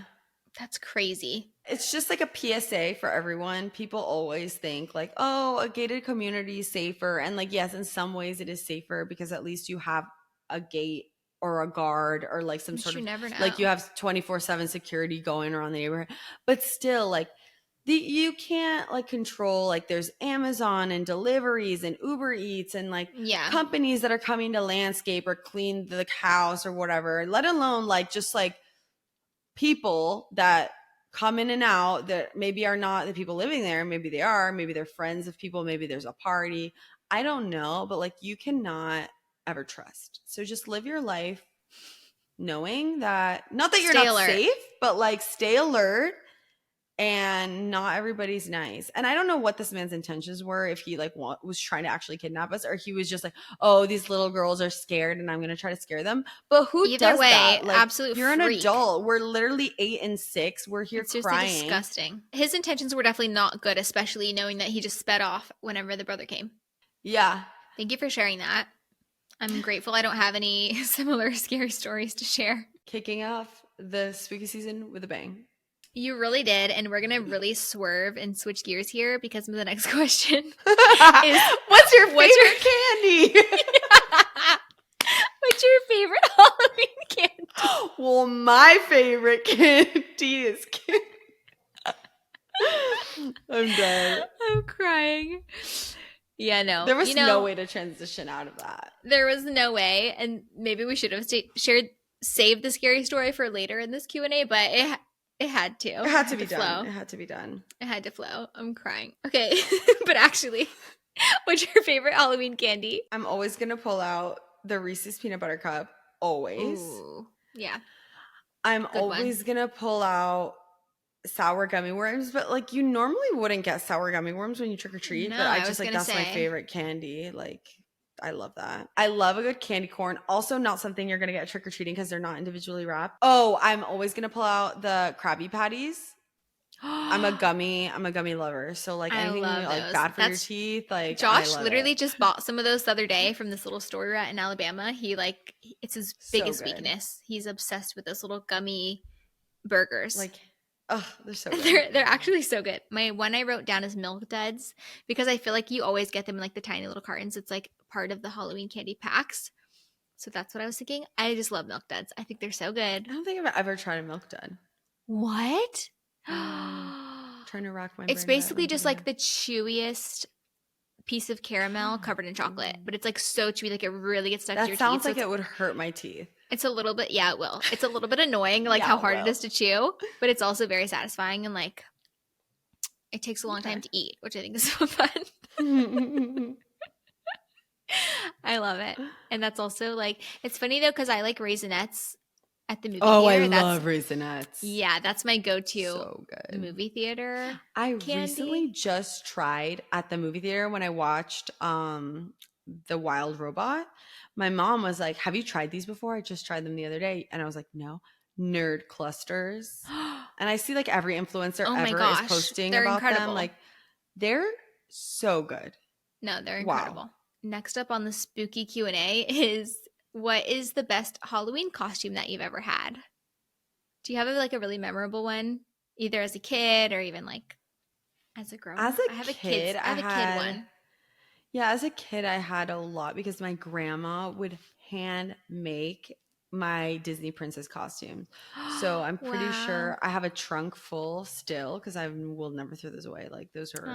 Speaker 1: That's crazy.
Speaker 2: It's just like a PSA for everyone. People always think like, oh, a gated community is safer. And like, yes, in some ways it is safer because at least you have a gate or a guard or like some sort of,
Speaker 1: never know.
Speaker 2: Like you have 24/7 security going around the neighborhood. But still like you can't like control, like there's Amazon and deliveries and Uber Eats and like companies that are coming to landscape or clean the house or whatever, let alone like just like people that come in and out that maybe are not the people living there. Maybe they are. Maybe they're friends of people. Maybe there's a party. I don't know. But like, you cannot ever trust. So just live your life knowing that, not that you're
Speaker 1: Stay
Speaker 2: not
Speaker 1: alert.
Speaker 2: safe, but like stay alert. And not everybody's nice. And I don't know what this man's intentions were, if he like was trying to actually kidnap us, or he was just like, oh, these little girls are scared and I'm going to try to scare them. But who
Speaker 1: Either
Speaker 2: does
Speaker 1: way,
Speaker 2: that? Like,
Speaker 1: absolute
Speaker 2: you're an
Speaker 1: freak.
Speaker 2: adult. We're literally 8 and 6. We're here
Speaker 1: it's
Speaker 2: crying.
Speaker 1: It's disgusting. His intentions were definitely not good, especially knowing that he just sped off whenever the brother came.
Speaker 2: Yeah.
Speaker 1: Thank you for sharing that. I'm grateful I don't have any similar scary stories to share.
Speaker 2: Kicking off the spooky season with a bang.
Speaker 1: You really did, and we're going to really swerve and switch gears here because the next question is,
Speaker 2: what's your favorite candy?
Speaker 1: What's your favorite Halloween candy?
Speaker 2: Well, my favorite candy is candy. I'm dead.
Speaker 1: I'm crying. Yeah, no.
Speaker 2: There was no way to transition out of that.
Speaker 1: There was no way, and maybe we should have saved the scary story for later in this Q&A, but it had to.
Speaker 2: It had to be done. It had to be done.
Speaker 1: It had to flow. I'm crying. Okay, but actually, what's your favorite Halloween candy?
Speaker 2: I'm always going to pull out the Reese's Peanut Butter Cup. Always.
Speaker 1: Ooh, yeah.
Speaker 2: I'm always going to pull out sour gummy worms, but like, you normally wouldn't get sour gummy worms when you trick or treat, but I just like, that's my favorite candy. Like, I love that. I love a good candy corn. Also, not something you're going to get trick or treating because they're not individually wrapped. Oh, I'm always going to pull out the Krabby Patties. I'm a gummy lover. So like, anything like bad for your teeth, like,
Speaker 1: Josh literally just bought some of those the other day from this little store we're at in Alabama. It's his biggest weakness. He's obsessed with those little gummy burgers.
Speaker 2: Like, oh, they're so good.
Speaker 1: They're actually so good. My one I wrote down is Milk Duds, because I feel like you always get them in like the tiny little cartons. It's like part of the Halloween candy packs. So that's what I was thinking. I just love Milk Duds. I think they're so good.
Speaker 2: I don't think I've ever tried a Milk Dud.
Speaker 1: What?
Speaker 2: Trying to rack my brain.
Speaker 1: It's basically just like the chewiest piece of caramel covered in chocolate, but it's like so chewy, like it really gets stuck to your teeth.
Speaker 2: That sounds like it would hurt my teeth.
Speaker 1: It's a little bit, yeah, it will. It's a little bit annoying, like how hard it is to chew, but it's also very satisfying, and like it takes a long time to eat, which I think is so fun. I love it. And that's also like, it's funny though, because I like Raisinets at the movie theater.
Speaker 2: Oh, I love Raisinets.
Speaker 1: Yeah, that's my go-to
Speaker 2: so good
Speaker 1: movie theater
Speaker 2: I
Speaker 1: candy.
Speaker 2: Recently just tried at the movie theater when I watched The Wild Robot. My mom was like, have you tried these before? I just tried them the other day. And I was like, no. Nerd clusters. And I see like every influencer ever is posting about incredible. Them. Like, they're so good.
Speaker 1: No, they're incredible. Wow. Next up on the spooky Q&A is, what is the best Halloween costume that you've ever had? Do you have like a really memorable one, either as a kid or even like as a grown up?
Speaker 2: As a kid, I had a kid one. Yeah, as a kid, I had a lot because my grandma would hand make my Disney princess costumes. So I'm pretty sure I have a trunk full still, because I will never throw those away. Like, those are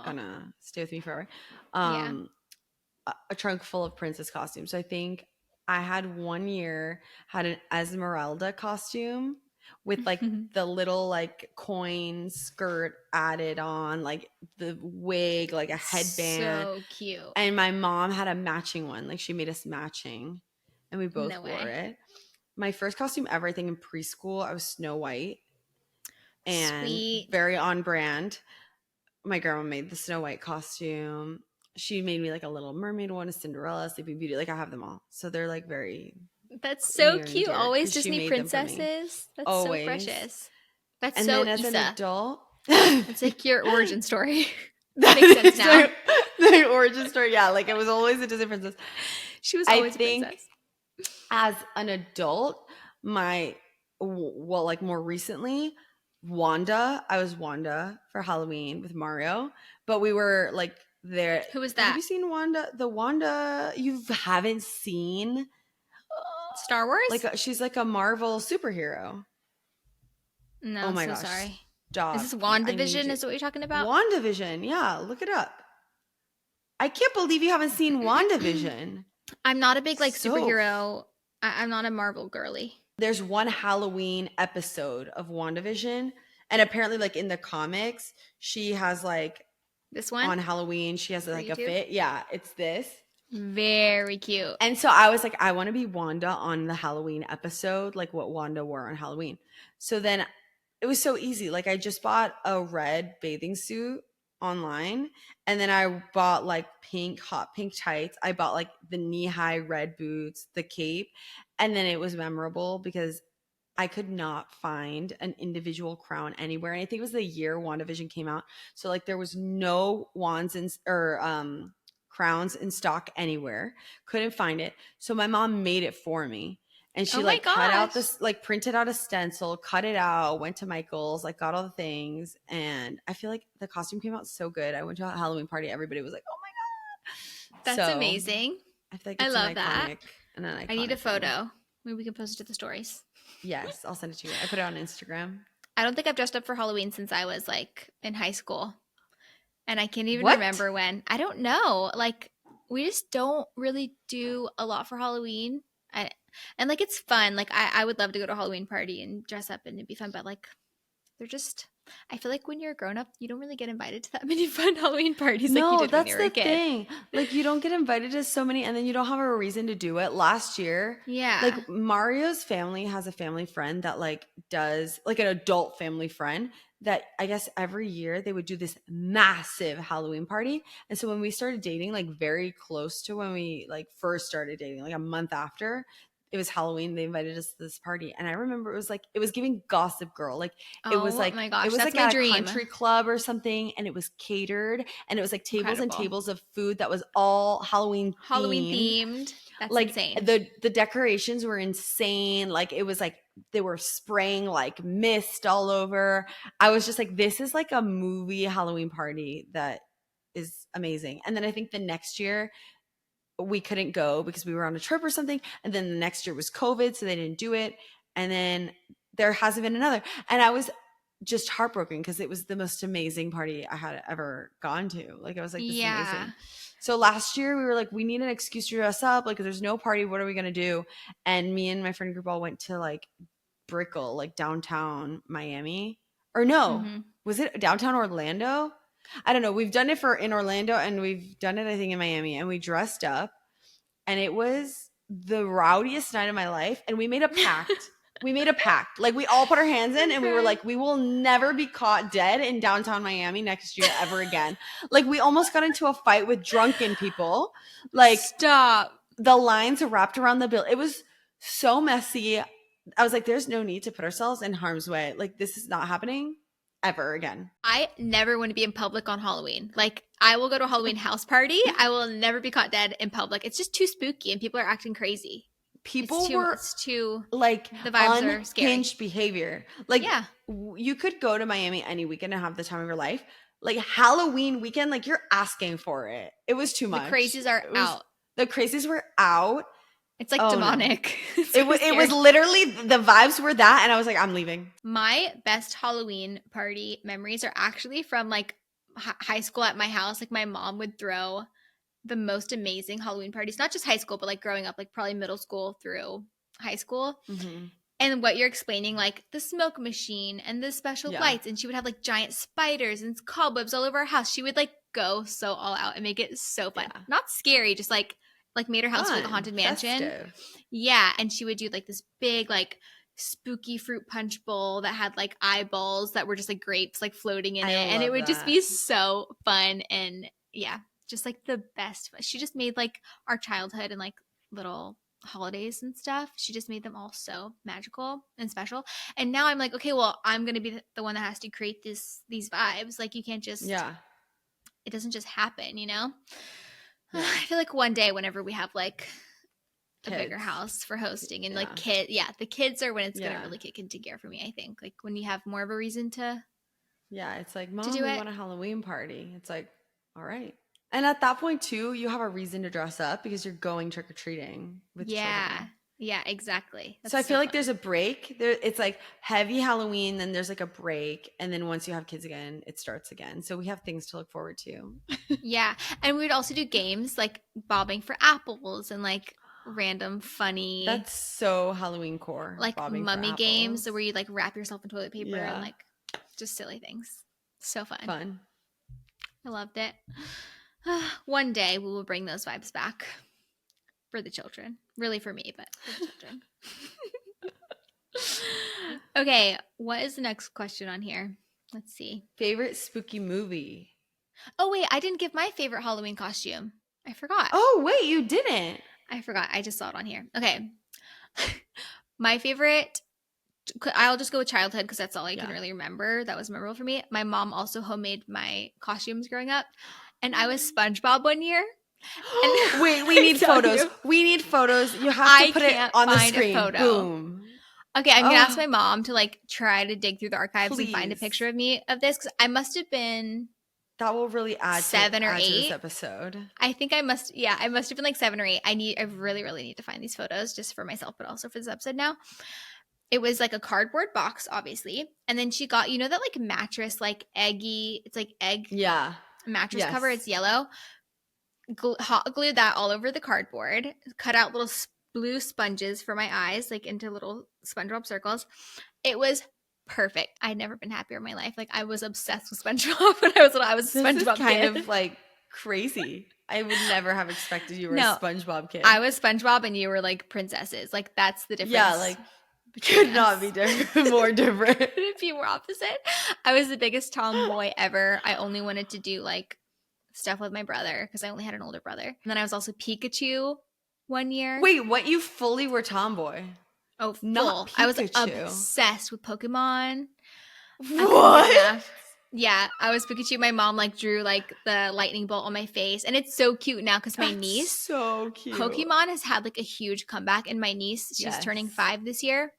Speaker 2: gonna stay with me forever. A trunk full of princess costumes. So I think I had one year had an Esmeralda costume with like the little like coin skirt added on, like the wig, like a headband.
Speaker 1: So cute.
Speaker 2: And my mom had a matching one. Like, she made us matching and we both wore it. My first costume ever, I think in preschool, I was Snow White. And very on brand. My grandma made the Snow White costume. She made me like a Little Mermaid one, a Cinderella, Sleeping Beauty. Like, I have them all. So they're like very...
Speaker 1: That's so cute. Always Disney princesses. That's always. So precious. That's
Speaker 2: and
Speaker 1: so
Speaker 2: then as
Speaker 1: Issa.
Speaker 2: An adult...
Speaker 1: It's like your origin story. That makes sense now.
Speaker 2: The origin story, yeah. Like, it was always a Disney princess.
Speaker 1: She was always a princess.
Speaker 2: As an adult, like more recently, Wanda. I was Wanda for Halloween with Mario. But we were like there.
Speaker 1: Who was that?
Speaker 2: Have you seen Wanda? The Wanda you haven't seen?
Speaker 1: Star Wars?
Speaker 2: Like, she's like a Marvel superhero.
Speaker 1: No,
Speaker 2: oh my
Speaker 1: so
Speaker 2: gosh.
Speaker 1: Sorry.
Speaker 2: Stop.
Speaker 1: Is this WandaVision? Is what you're talking about?
Speaker 2: WandaVision, yeah. Look it up. I can't believe you haven't seen WandaVision.
Speaker 1: I'm not a big like superhero. I'm not a Marvel girly.
Speaker 2: There's one Halloween episode of WandaVision, And apparently, like in the comics, she has like
Speaker 1: This one
Speaker 2: on Halloween, she has like a
Speaker 1: YouTube?
Speaker 2: fit. Yeah, it's this.
Speaker 1: Very cute.
Speaker 2: And so I was like, I want to be Wanda on the Halloween episode, like what Wanda wore on Halloween. So then it was so easy. Like I just bought a red bathing suit online, and then I bought like hot pink tights. I bought like the knee-high red boots, the cape, and then it was memorable because I could not find an individual crown anywhere. And I think it was the year WandaVision came out. So like there was no wands or crowns in stock anywhere. Couldn't find it. So my mom made it for me. And she
Speaker 1: Oh my
Speaker 2: like cut out
Speaker 1: gosh.
Speaker 2: this, like printed out a stencil, cut it out, went to Michael's, like got all the things. And I feel like the costume came out so good. I went to a Halloween party. Everybody was like, oh my God.
Speaker 1: That's
Speaker 2: So
Speaker 1: amazing.
Speaker 2: I feel like
Speaker 1: I
Speaker 2: it's
Speaker 1: love that.
Speaker 2: an iconic
Speaker 1: I need a
Speaker 2: thing.
Speaker 1: photo. Maybe we can post it to the stories.
Speaker 2: Yes, I'll send it to you. I put it on Instagram.
Speaker 1: I don't think I've dressed up for Halloween since I was like in high school. And I can't even
Speaker 2: What?
Speaker 1: remember when. I don't know. Like we just don't really do a lot for Halloween. And like it's fun. Like I would love to go to a Halloween party and dress up and it'd be fun, but like they're just I feel like when you're a grown up, you don't really get invited to that many fun Halloween parties like you did when you were a kid.
Speaker 2: Thing. Like you don't get invited to so many and then you don't have a reason to do it. Last year, like Mario's family has a family friend that like does like an adult family friend that I guess every year they would do this massive Halloween party. And so when we started dating, like very close to when we like first started dating, like a month after, it was Halloween, they invited us to this party. And I remember it was giving Gossip Girl. Like it was like
Speaker 1: my gosh,
Speaker 2: it was
Speaker 1: that's
Speaker 2: like
Speaker 1: my
Speaker 2: at
Speaker 1: dream.
Speaker 2: a country club or something, and it was catered, and it was like tables
Speaker 1: Incredible.
Speaker 2: and tables of food that was all Halloween
Speaker 1: themed. That's
Speaker 2: like
Speaker 1: insane.
Speaker 2: The decorations were insane. Like it was like they were spraying like mist all over. I was just like, this is like a movie Halloween party that is amazing. And then I think the next year we couldn't go because we were on a trip or something. And then the next year was COVID, so they didn't do it. And then there hasn't been another. And I was just heartbroken because it was the most amazing party I had ever gone to. Like I was like, this is amazing. So last year we were like, we need an excuse to dress up. Like there's no party. What are we going to do? And me and my friend group all went to like Brickell, like downtown Miami. Or no, was it downtown Orlando? I don't know. We've done it in Orlando and we've done it, I think, in Miami. And we dressed up and it was the rowdiest night of my life. And we made a pact. Like we all put our hands in and we were like, we will never be caught dead in downtown Miami next year ever again. Like we almost got into a fight with drunken people. Like
Speaker 1: stop.
Speaker 2: The lines wrapped around the bill. It was so messy. I was like, there's no need to put ourselves in harm's way. Like this is not happening ever again.
Speaker 1: I never want to be in public on Halloween. Like I will go to a Halloween house party. I will never be caught dead in public. It's just too spooky and people are acting crazy.
Speaker 2: People
Speaker 1: it's too
Speaker 2: like
Speaker 1: the vibes are scary.
Speaker 2: Unhinged behavior. Like you could go to Miami any weekend and have the time of your life. Like Halloween weekend, like you're asking for it. It was too much.
Speaker 1: The crazies are out.
Speaker 2: The crazies were out.
Speaker 1: It's like demonic.
Speaker 2: No. It was literally the vibes were that, and I was like, I'm leaving.
Speaker 1: My best Halloween party memories are actually from like high school at my house. Like my mom would throw the most amazing Halloween parties, not just high school, but like growing up, like probably middle school through high school. And what you're explaining, like the smoke machine and the special lights, and she would have like giant spiders and cobwebs all over our house. She would like go so all out and make it so fun. Not scary, just like made her house feel like a haunted mansion.
Speaker 2: Festive.
Speaker 1: Yeah, and she would do like this big like spooky fruit punch bowl that had like eyeballs that were just like grapes like floating in it, and it would just be so fun. And just like the best. She just made like our childhood and like little holidays and stuff. She just made them all so magical and special. And now I'm like, okay, well, I'm gonna be the one that has to create these vibes. Like you can't just it doesn't just happen, you know. I feel like one day whenever we have like a bigger house for hosting and like the kids are when it's gonna really kick into gear for me. I think like when you have more of a reason to
Speaker 2: it's like, Mom, we want a Halloween party. It's like, all right. And at that point too, you have a reason to dress up because you're going trick-or-treating with children.
Speaker 1: Yeah, exactly.
Speaker 2: So I feel like there's a break. It's like heavy Halloween, then there's like a break, and then once you have kids again, it starts again. So we have things to look forward to.
Speaker 1: Yeah, and we would also do games like bobbing for apples and like random funny.
Speaker 2: That's so Halloween core.
Speaker 1: Like mummy games where you like wrap yourself in toilet paper and like just silly things. So fun.
Speaker 2: Fun.
Speaker 1: I loved it. One day we will bring those vibes back for the children. Really for me, but for the children. Okay, what is the next question on here? Let's see.
Speaker 2: Favorite spooky movie?
Speaker 1: Oh, wait, I didn't give my favorite Halloween costume. I forgot.
Speaker 2: Oh, wait, you didn't.
Speaker 1: I forgot. I just saw it on here. Okay. My favorite, I'll just go with childhood because that's all I can really remember. That was memorable for me. My mom also homemade my costumes growing up, and I was SpongeBob one year.
Speaker 2: And wait, we need photos. We need photos. You have to put it on the screen. Boom.
Speaker 1: Okay, I'm gonna ask my mom to like try to dig through the archives and find a picture of me of this because I must have been.
Speaker 2: That will really add
Speaker 1: 7 or 8
Speaker 2: to this episode.
Speaker 1: I think I must. Yeah, I must have been like 7 or 8. I really, really need to find these photos just for myself, but also for this episode now. It was like a cardboard box, obviously, and then she got that like mattress, like eggy. It's like egg.
Speaker 2: Yeah.
Speaker 1: Mattress cover. It's yellow. Hot glued that all over the cardboard. Cut out little blue sponges for my eyes, like into little SpongeBob circles. It was perfect. I'd never been happier in my life. Like I was obsessed with SpongeBob when I was little. I was a SpongeBob
Speaker 2: kind of like crazy. I would never have expected you were a SpongeBob kid.
Speaker 1: I was SpongeBob and you were like princesses. Like that's the difference.
Speaker 2: Yeah, like could not be different, more different.
Speaker 1: If you were opposite. I was the biggest tomboy ever. I only wanted to do like stuff with my brother because I only had an older brother. And then I was also Pikachu one year.
Speaker 2: Wait, what? You fully were tomboy?
Speaker 1: Oh, not Pikachu. I was obsessed with Pokemon.
Speaker 2: What?
Speaker 1: Yeah, I was Pikachu. My mom like drew like the lightning bolt on my face, and it's so cute now because my niece,
Speaker 2: so cute.
Speaker 1: Pokemon has had like a huge comeback, and my niece, she's turning 5 this year.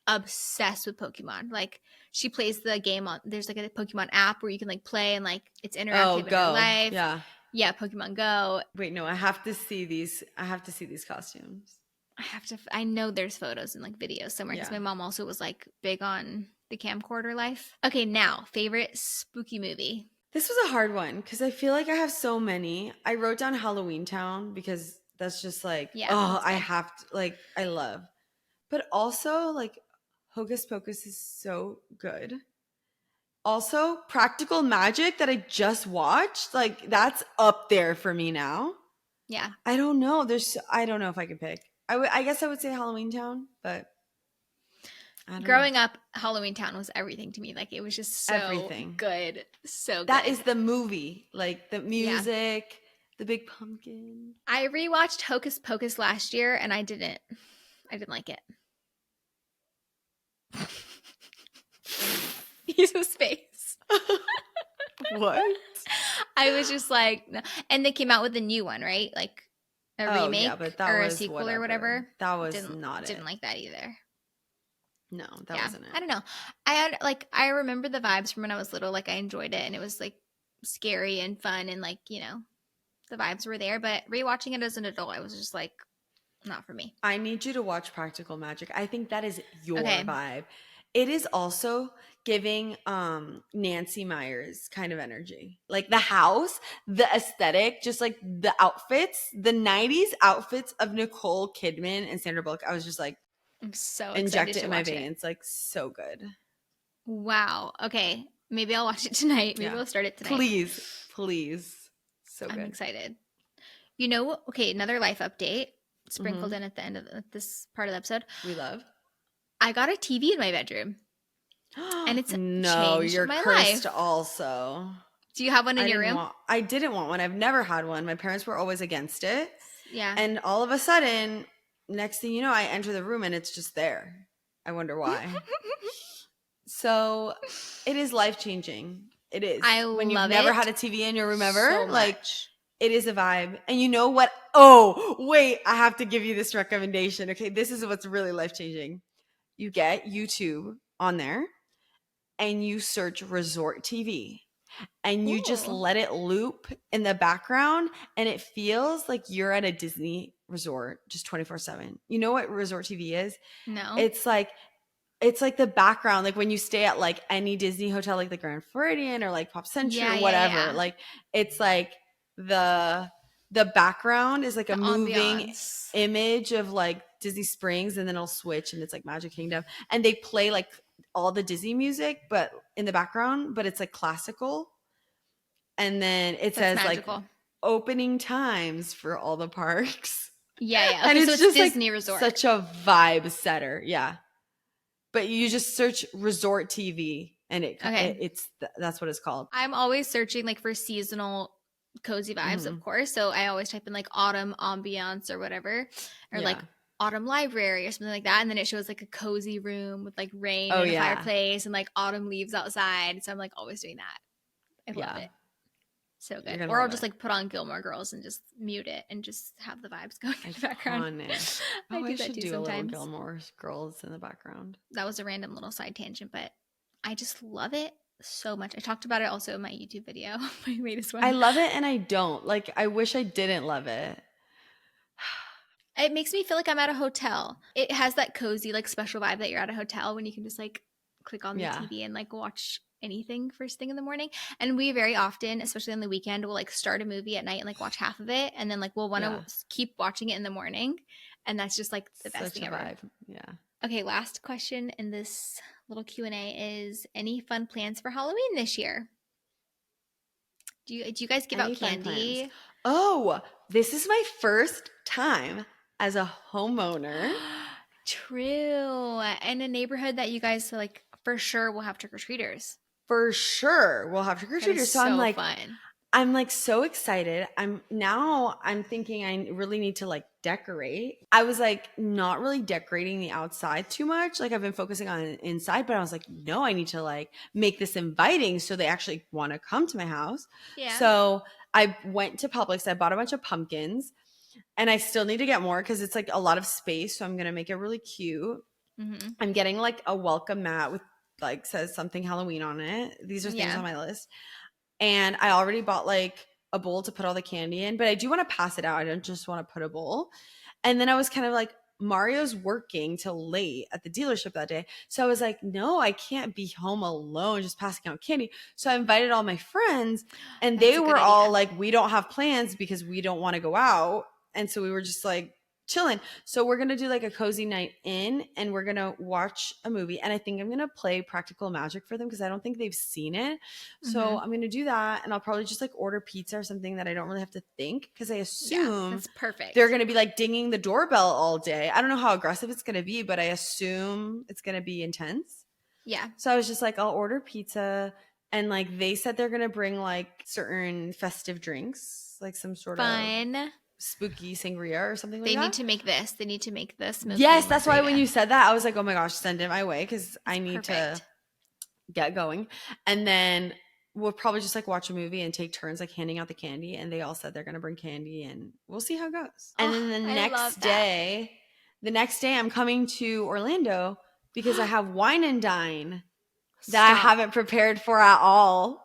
Speaker 1: Obsessed with Pokemon. Like she plays the game on. There's like a Pokemon app where you can like play and like it's interactive in real life. Yeah, Pokemon Go.
Speaker 2: Wait, no, I have to see these. I have to see these costumes.
Speaker 1: I know there's photos and like videos somewhere because my mom also was like big on the camcorder life. Okay, now favorite spooky movie.
Speaker 2: This was a hard one because I feel like I have so many. I wrote down Halloween Town because that's just like I have to like I love, but also like Hocus Pocus is so good. Also, Practical Magic that I just watched, like that's up there for me now.
Speaker 1: Yeah,
Speaker 2: I don't know. I don't know if I could pick. I guess I would say Halloween Town, but
Speaker 1: growing up, Halloween Town was everything to me. Like it was just so good, so good.
Speaker 2: That is the movie, like the music, the big pumpkin.
Speaker 1: I rewatched Hocus Pocus last year, and I didn't like it. Use a space.
Speaker 2: What?
Speaker 1: I was just like, no. And they came out with a new one, right? Like a remake or a sequel or whatever.
Speaker 2: That was not it.
Speaker 1: Didn't like that either.
Speaker 2: No, that wasn't it.
Speaker 1: I don't know. I remember the vibes from when I was little. Like I enjoyed it, and it was like scary and fun, and like the vibes were there. But rewatching it as an adult, I was just like, not for me.
Speaker 2: I need you to watch Practical Magic. I think that is your vibe. It is also giving Nancy Meyers kind of energy. Like the house, the aesthetic, just like the outfits, the 90s outfits of Nicole Kidman and Sandra Bullock. I was just like,
Speaker 1: I'm so
Speaker 2: inject it in my veins. Like so good.
Speaker 1: Wow. Okay. Maybe I'll watch it tonight. Maybe we'll start it tonight.
Speaker 2: Please. So good.
Speaker 1: I'm excited. Okay, another life update sprinkled in at the end of this part of the episode.
Speaker 2: We love.
Speaker 1: I got a TV in my bedroom. And it's changed
Speaker 2: you're
Speaker 1: my
Speaker 2: cursed
Speaker 1: life.
Speaker 2: Also.
Speaker 1: Do you have one in your room?
Speaker 2: I didn't want one. I've never had one. My parents were always against it.
Speaker 1: Yeah.
Speaker 2: And all of a sudden, next thing you know, I enter the room and it's just there. I wonder why. So it is life-changing. It is. When you've never had a TV in your room ever, like it is a vibe. And you know what? Oh, wait, I have to give you this recommendation. Okay, this is what's really life-changing. You get YouTube on there and you search resort TV and you just let it loop in the background and it feels like you're at a Disney resort just 24/7. You know what resort TV is?
Speaker 1: No.
Speaker 2: It's like the background, like when you stay at like any Disney hotel, like the Grand Floridian or like Pop Century or whatever. Yeah. Like it's like the background is like a moving image of like Disney Springs, and then it'll switch and it's like Magic Kingdom, and they play like all the Disney music, but in the background, but it's like classical. And then it says
Speaker 1: magical.
Speaker 2: like opening times for all the parks.
Speaker 1: Yeah. Okay,
Speaker 2: and it's
Speaker 1: so it's
Speaker 2: just
Speaker 1: Disney
Speaker 2: like
Speaker 1: Resort.
Speaker 2: such a vibe setter. Yeah. But you just search resort TV and that's what it's called.
Speaker 1: I'm always searching like for seasonal cozy vibes, of course. So I always type in like autumn ambiance or whatever, or like autumn library or something like that. And then it shows like a cozy room with like rain and a fireplace and like autumn leaves outside. So I'm like always doing that. I love it. So good. Or I'll just like put on Gilmore Girls and just mute it and just have the vibes going in the background.
Speaker 2: I should do sometimes. A little Gilmore Girls in the background.
Speaker 1: That was a random little side tangent, but I just love it so much. I talked about it also in my YouTube video, my latest one.
Speaker 2: I love it and I don't. Like, I wish I didn't love it.
Speaker 1: It makes me feel like I'm at a hotel. It has that cozy, like special vibe that you're at a hotel when you can just like click on the TV and like watch anything first thing in the morning. And we very often, especially on the weekend, will like start a movie at night and like watch half of it, and then like we'll want to keep watching it in the morning, and that's just like the best thing ever. Vibe.
Speaker 2: Yeah.
Speaker 1: Okay, last question in this little Q&A is: any fun plans for Halloween this year? Do you guys give out candy?
Speaker 2: Oh, this is my first time as a homeowner.
Speaker 1: True. In a neighborhood that you guys like for sure will have trick-or-treaters.
Speaker 2: For sure we'll have trick-or-treaters. So I'm like
Speaker 1: fun.
Speaker 2: I'm like so excited. I'm thinking I really need to like decorate. I was like not really decorating the outside too much. Like I've been focusing on inside, but I was like, no, I need to like make this inviting so they actually want to come to my house. Yeah. So I went to Publix. I bought a bunch of pumpkins, and I still need to get more because it's like a lot of space. So I'm going to make it really cute. Mm-hmm. I'm getting like a welcome mat with like says something Halloween on it. These are things on my list. And I already bought like a bowl to put all the candy in, but I do want to pass it out. I don't just want to put a bowl. And then I was kind of like, Mario's working till late at the dealership that day. So I was like, no, I can't be home alone just passing out candy. So I invited all my friends, and they were all like, we don't have plans because we don't want to go out. And so we were just like chilling. So we're going to do like a cozy night in, and we're going to watch a movie. And I think I'm going to play Practical Magic for them because I don't think they've seen it. So I'm going to do that. And I'll probably just like order pizza or something that I don't really have to think, because I assume
Speaker 1: that's perfect.
Speaker 2: They're going to be like dinging the doorbell all day. I don't know how aggressive it's going to be, but I assume it's going to be intense. Yeah. So I was just like, I'll order pizza. And like they said they're going to bring like certain festive drinks, like some sort of spooky sangria or something like that.
Speaker 1: They need to make this.
Speaker 2: Yes, that's why when you said that, I was like, oh my gosh, send it my way, because I need to get going. And then we'll probably just like watch a movie and take turns like handing out the candy. And they all said they're going to bring candy, and we'll see how it goes. And then the next day I'm coming to Orlando because I have Wine and Dine that I haven't prepared for at all.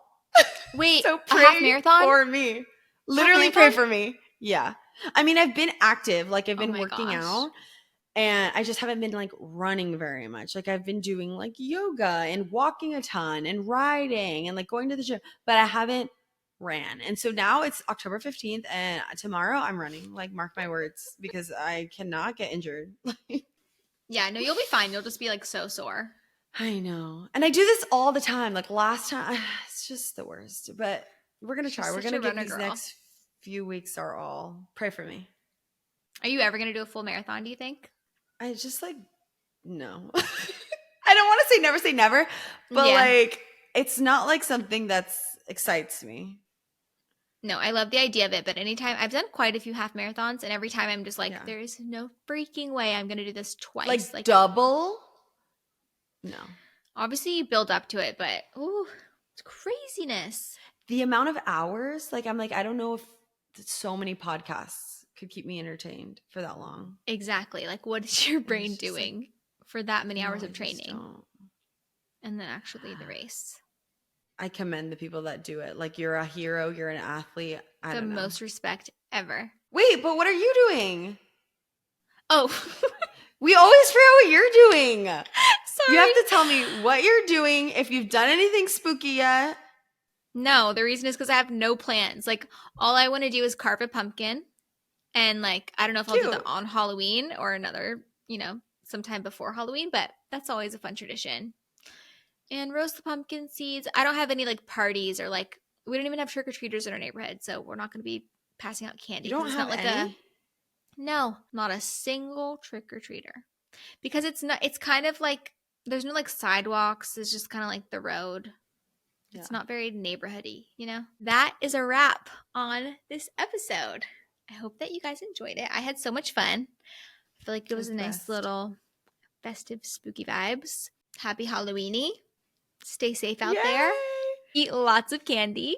Speaker 1: Wait,
Speaker 2: so
Speaker 1: pray a half marathon
Speaker 2: for me. Literally pray for me. Yeah. I mean, I've been active, like I've been working out, and I just haven't been like running very much. Like I've been doing like yoga and walking a ton and riding and like going to the gym, but I haven't ran. And so now it's October 15th, and tomorrow I'm running, like mark my words, because I cannot get injured.
Speaker 1: Yeah, no, you'll be fine. You'll just be like so sore.
Speaker 2: I know. And I do this all the time. Like last time, it's just the worst, but we're going to try. We're going to give these next few weeks our all. Pray for me.
Speaker 1: Are you ever going to do a full marathon, do you think?
Speaker 2: I just like, no. I don't want to say never, but like, it's not like something that's excites me.
Speaker 1: No, I love the idea of it, but anytime I've done quite a few half marathons, and every time I'm just like, there's no freaking way I'm going to do this twice.
Speaker 2: Like double? No.
Speaker 1: Obviously you build up to it, but it's craziness.
Speaker 2: The amount of hours, like I'm like, I don't know if so many podcasts could keep me entertained for that long.
Speaker 1: Exactly. Like what is your brain doing for that many hours of training? And then actually the race.
Speaker 2: I commend the people that do it. Like you're a hero, you're an athlete. I don't know.
Speaker 1: The most respect ever.
Speaker 2: Wait, but what are you doing?
Speaker 1: Oh.
Speaker 2: We always forget what you're doing.
Speaker 1: Sorry.
Speaker 2: You have to tell me what you're doing, if you've done anything spooky yet.
Speaker 1: No, the reason is because I have no plans. Like, all I want to do is carve a pumpkin. And, like, I don't know if I'll do that on Halloween or another, sometime before Halloween. But that's always a fun tradition. And roast the pumpkin seeds. I don't have any like parties or like we don't even have trick-or-treaters in our neighborhood, so we're not going to be passing out candy
Speaker 2: You don't
Speaker 1: because it's
Speaker 2: have
Speaker 1: not like
Speaker 2: any?
Speaker 1: not a single trick-or-treater. Because it's kind of like there's no like sidewalks, it's just kind of like the road. It's not very neighborhoody, you know? That is a wrap on this episode. I hope that you guys enjoyed it. I had so much fun. I feel like it was a nice little festive, spooky vibes. Happy Halloweeny. Stay safe out there. Eat lots of candy.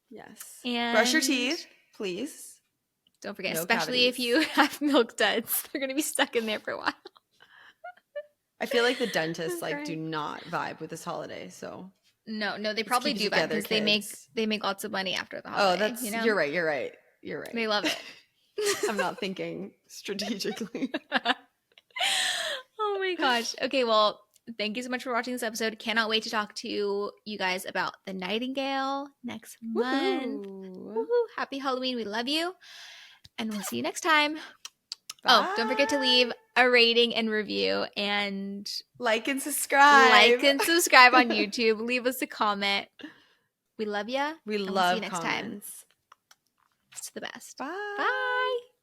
Speaker 2: Yes.
Speaker 1: And
Speaker 2: brush your teeth, please.
Speaker 1: Don't forget,
Speaker 2: No
Speaker 1: especially
Speaker 2: cavities.
Speaker 1: if you have milk duds. They're going to be stuck in there for a while.
Speaker 2: I feel like the dentists like do not vibe with this holiday, so
Speaker 1: no, they probably do that because they make lots of money after the holiday.
Speaker 2: Oh, that's you know? You're right.
Speaker 1: They love it.
Speaker 2: I'm not thinking strategically.
Speaker 1: Oh my gosh. Okay, well, thank you so much for watching this episode. Cannot wait to talk to you guys about the Nightingale next month. Woohoo. Happy Halloween. We love you. And we'll see you next time. Bye. Oh, don't forget to leave a rating and review and
Speaker 2: like and subscribe.
Speaker 1: On YouTube. Leave us a comment. We love you.
Speaker 2: We love see you next comments.
Speaker 1: time. It's the best.
Speaker 2: Bye.
Speaker 1: Bye.